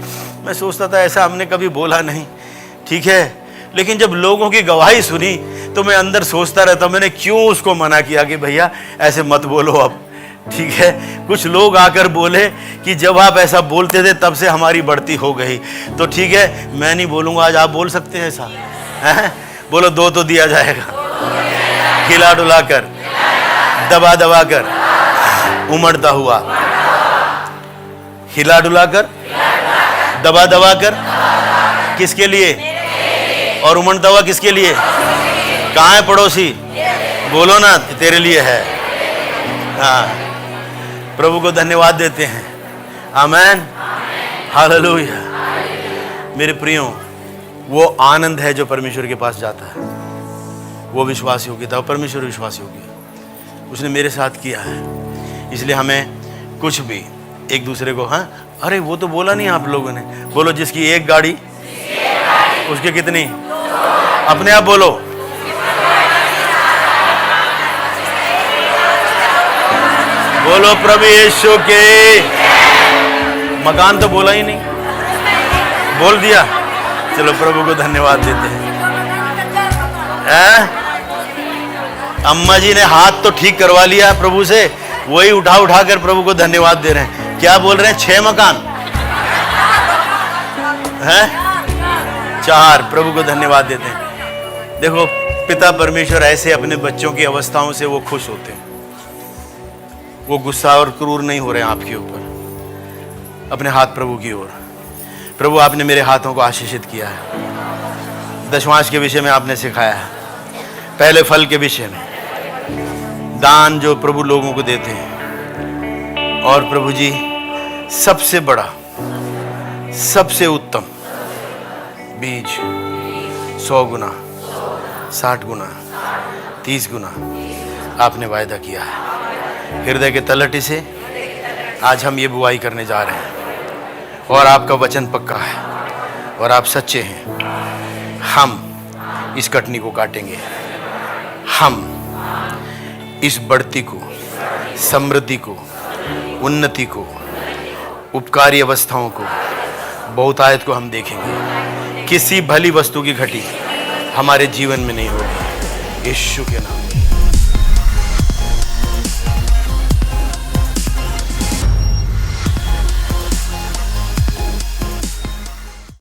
मैं सोचता था ऐसा हमने कभी बोला नहीं, ठीक है। लेकिन जब लोगों की गवाही सुनी तो मैं अंदर सोचता रहता, मैंने क्यों उसको मना किया कि भैया ऐसे मत बोलो अब, ठीक है। कुछ लोग आकर बोले कि जब आप ऐसा बोलते थे तब से हमारी बढ़ती हो गई, तो ठीक है मैं नहीं बोलूँगा, आज आप बोल सकते हैं ऐसा, है? बोलो 2 तो दिया जाएगा, हिला डुला कर, दबा दबा कर, उमड़ता हुआ, हिला डुला कर, दबा दबा कर, किसके लिए? और उमड़ता हुआ किसके लिए? कहाँ है पड़ोसी? बोलो ना, तेरे लिए है। हाँ, प्रभु को धन्यवाद देते हैं। आमेन, हालेलुया। मेरे प्रियो, वो आनंद है जो परमेश्वर के पास जाता है, वो विश्वास योग्यता, परमेश्वर विश्वास योग्य, उसने मेरे साथ किया है। इसलिए हमें कुछ भी एक दूसरे को, हाँ अरे वो तो बोला नहीं आप लोगों ने, बोलो जिसकी एक गाड़ी उसके कितनी, अपने आप बोलो, बोलो प्रभु यीशु के। मकान तो बोला ही नहीं, बोल दिया, चलो प्रभु को धन्यवाद देते हैं। अम्मा जी ने हाथ तो ठीक करवा लिया प्रभु से, वही उठा उठा कर प्रभु को धन्यवाद दे रहे हैं। क्या बोल रहे हैं? 6 मकान हैं, 4, प्रभु को धन्यवाद देते हैं। देखो, पिता परमेश्वर ऐसे अपने बच्चों की अवस्थाओं से वो खुश होते हैं, वो गुस्सा और क्रूर नहीं हो रहे हैं आपके ऊपर। अपने हाथ प्रभु की ओर, प्रभु आपने मेरे हाथों को आशीषित किया है। दशमांश के विषय में आपने सिखाया है, पहले फल के विषय में, दान जो प्रभु लोगों को देते हैं, और प्रभु जी सबसे बड़ा, सबसे उत्तम बीज 100 गुना, 60 गुना, 30 गुना आपने वायदा किया है। हृदय के तलहटी से आज हम ये बुआई करने जा रहे हैं, और आपका वचन पक्का है और आप सच्चे हैं। हम इस कटनी को काटेंगे, हम इस बढ़ती को, समृद्धि को, उन्नति को, उपकारी अवस्थाओं को, बहुतायत को हम देखेंगे। किसी भली वस्तु की घटी हमारे जीवन में नहीं होगी, यीशु के नाम।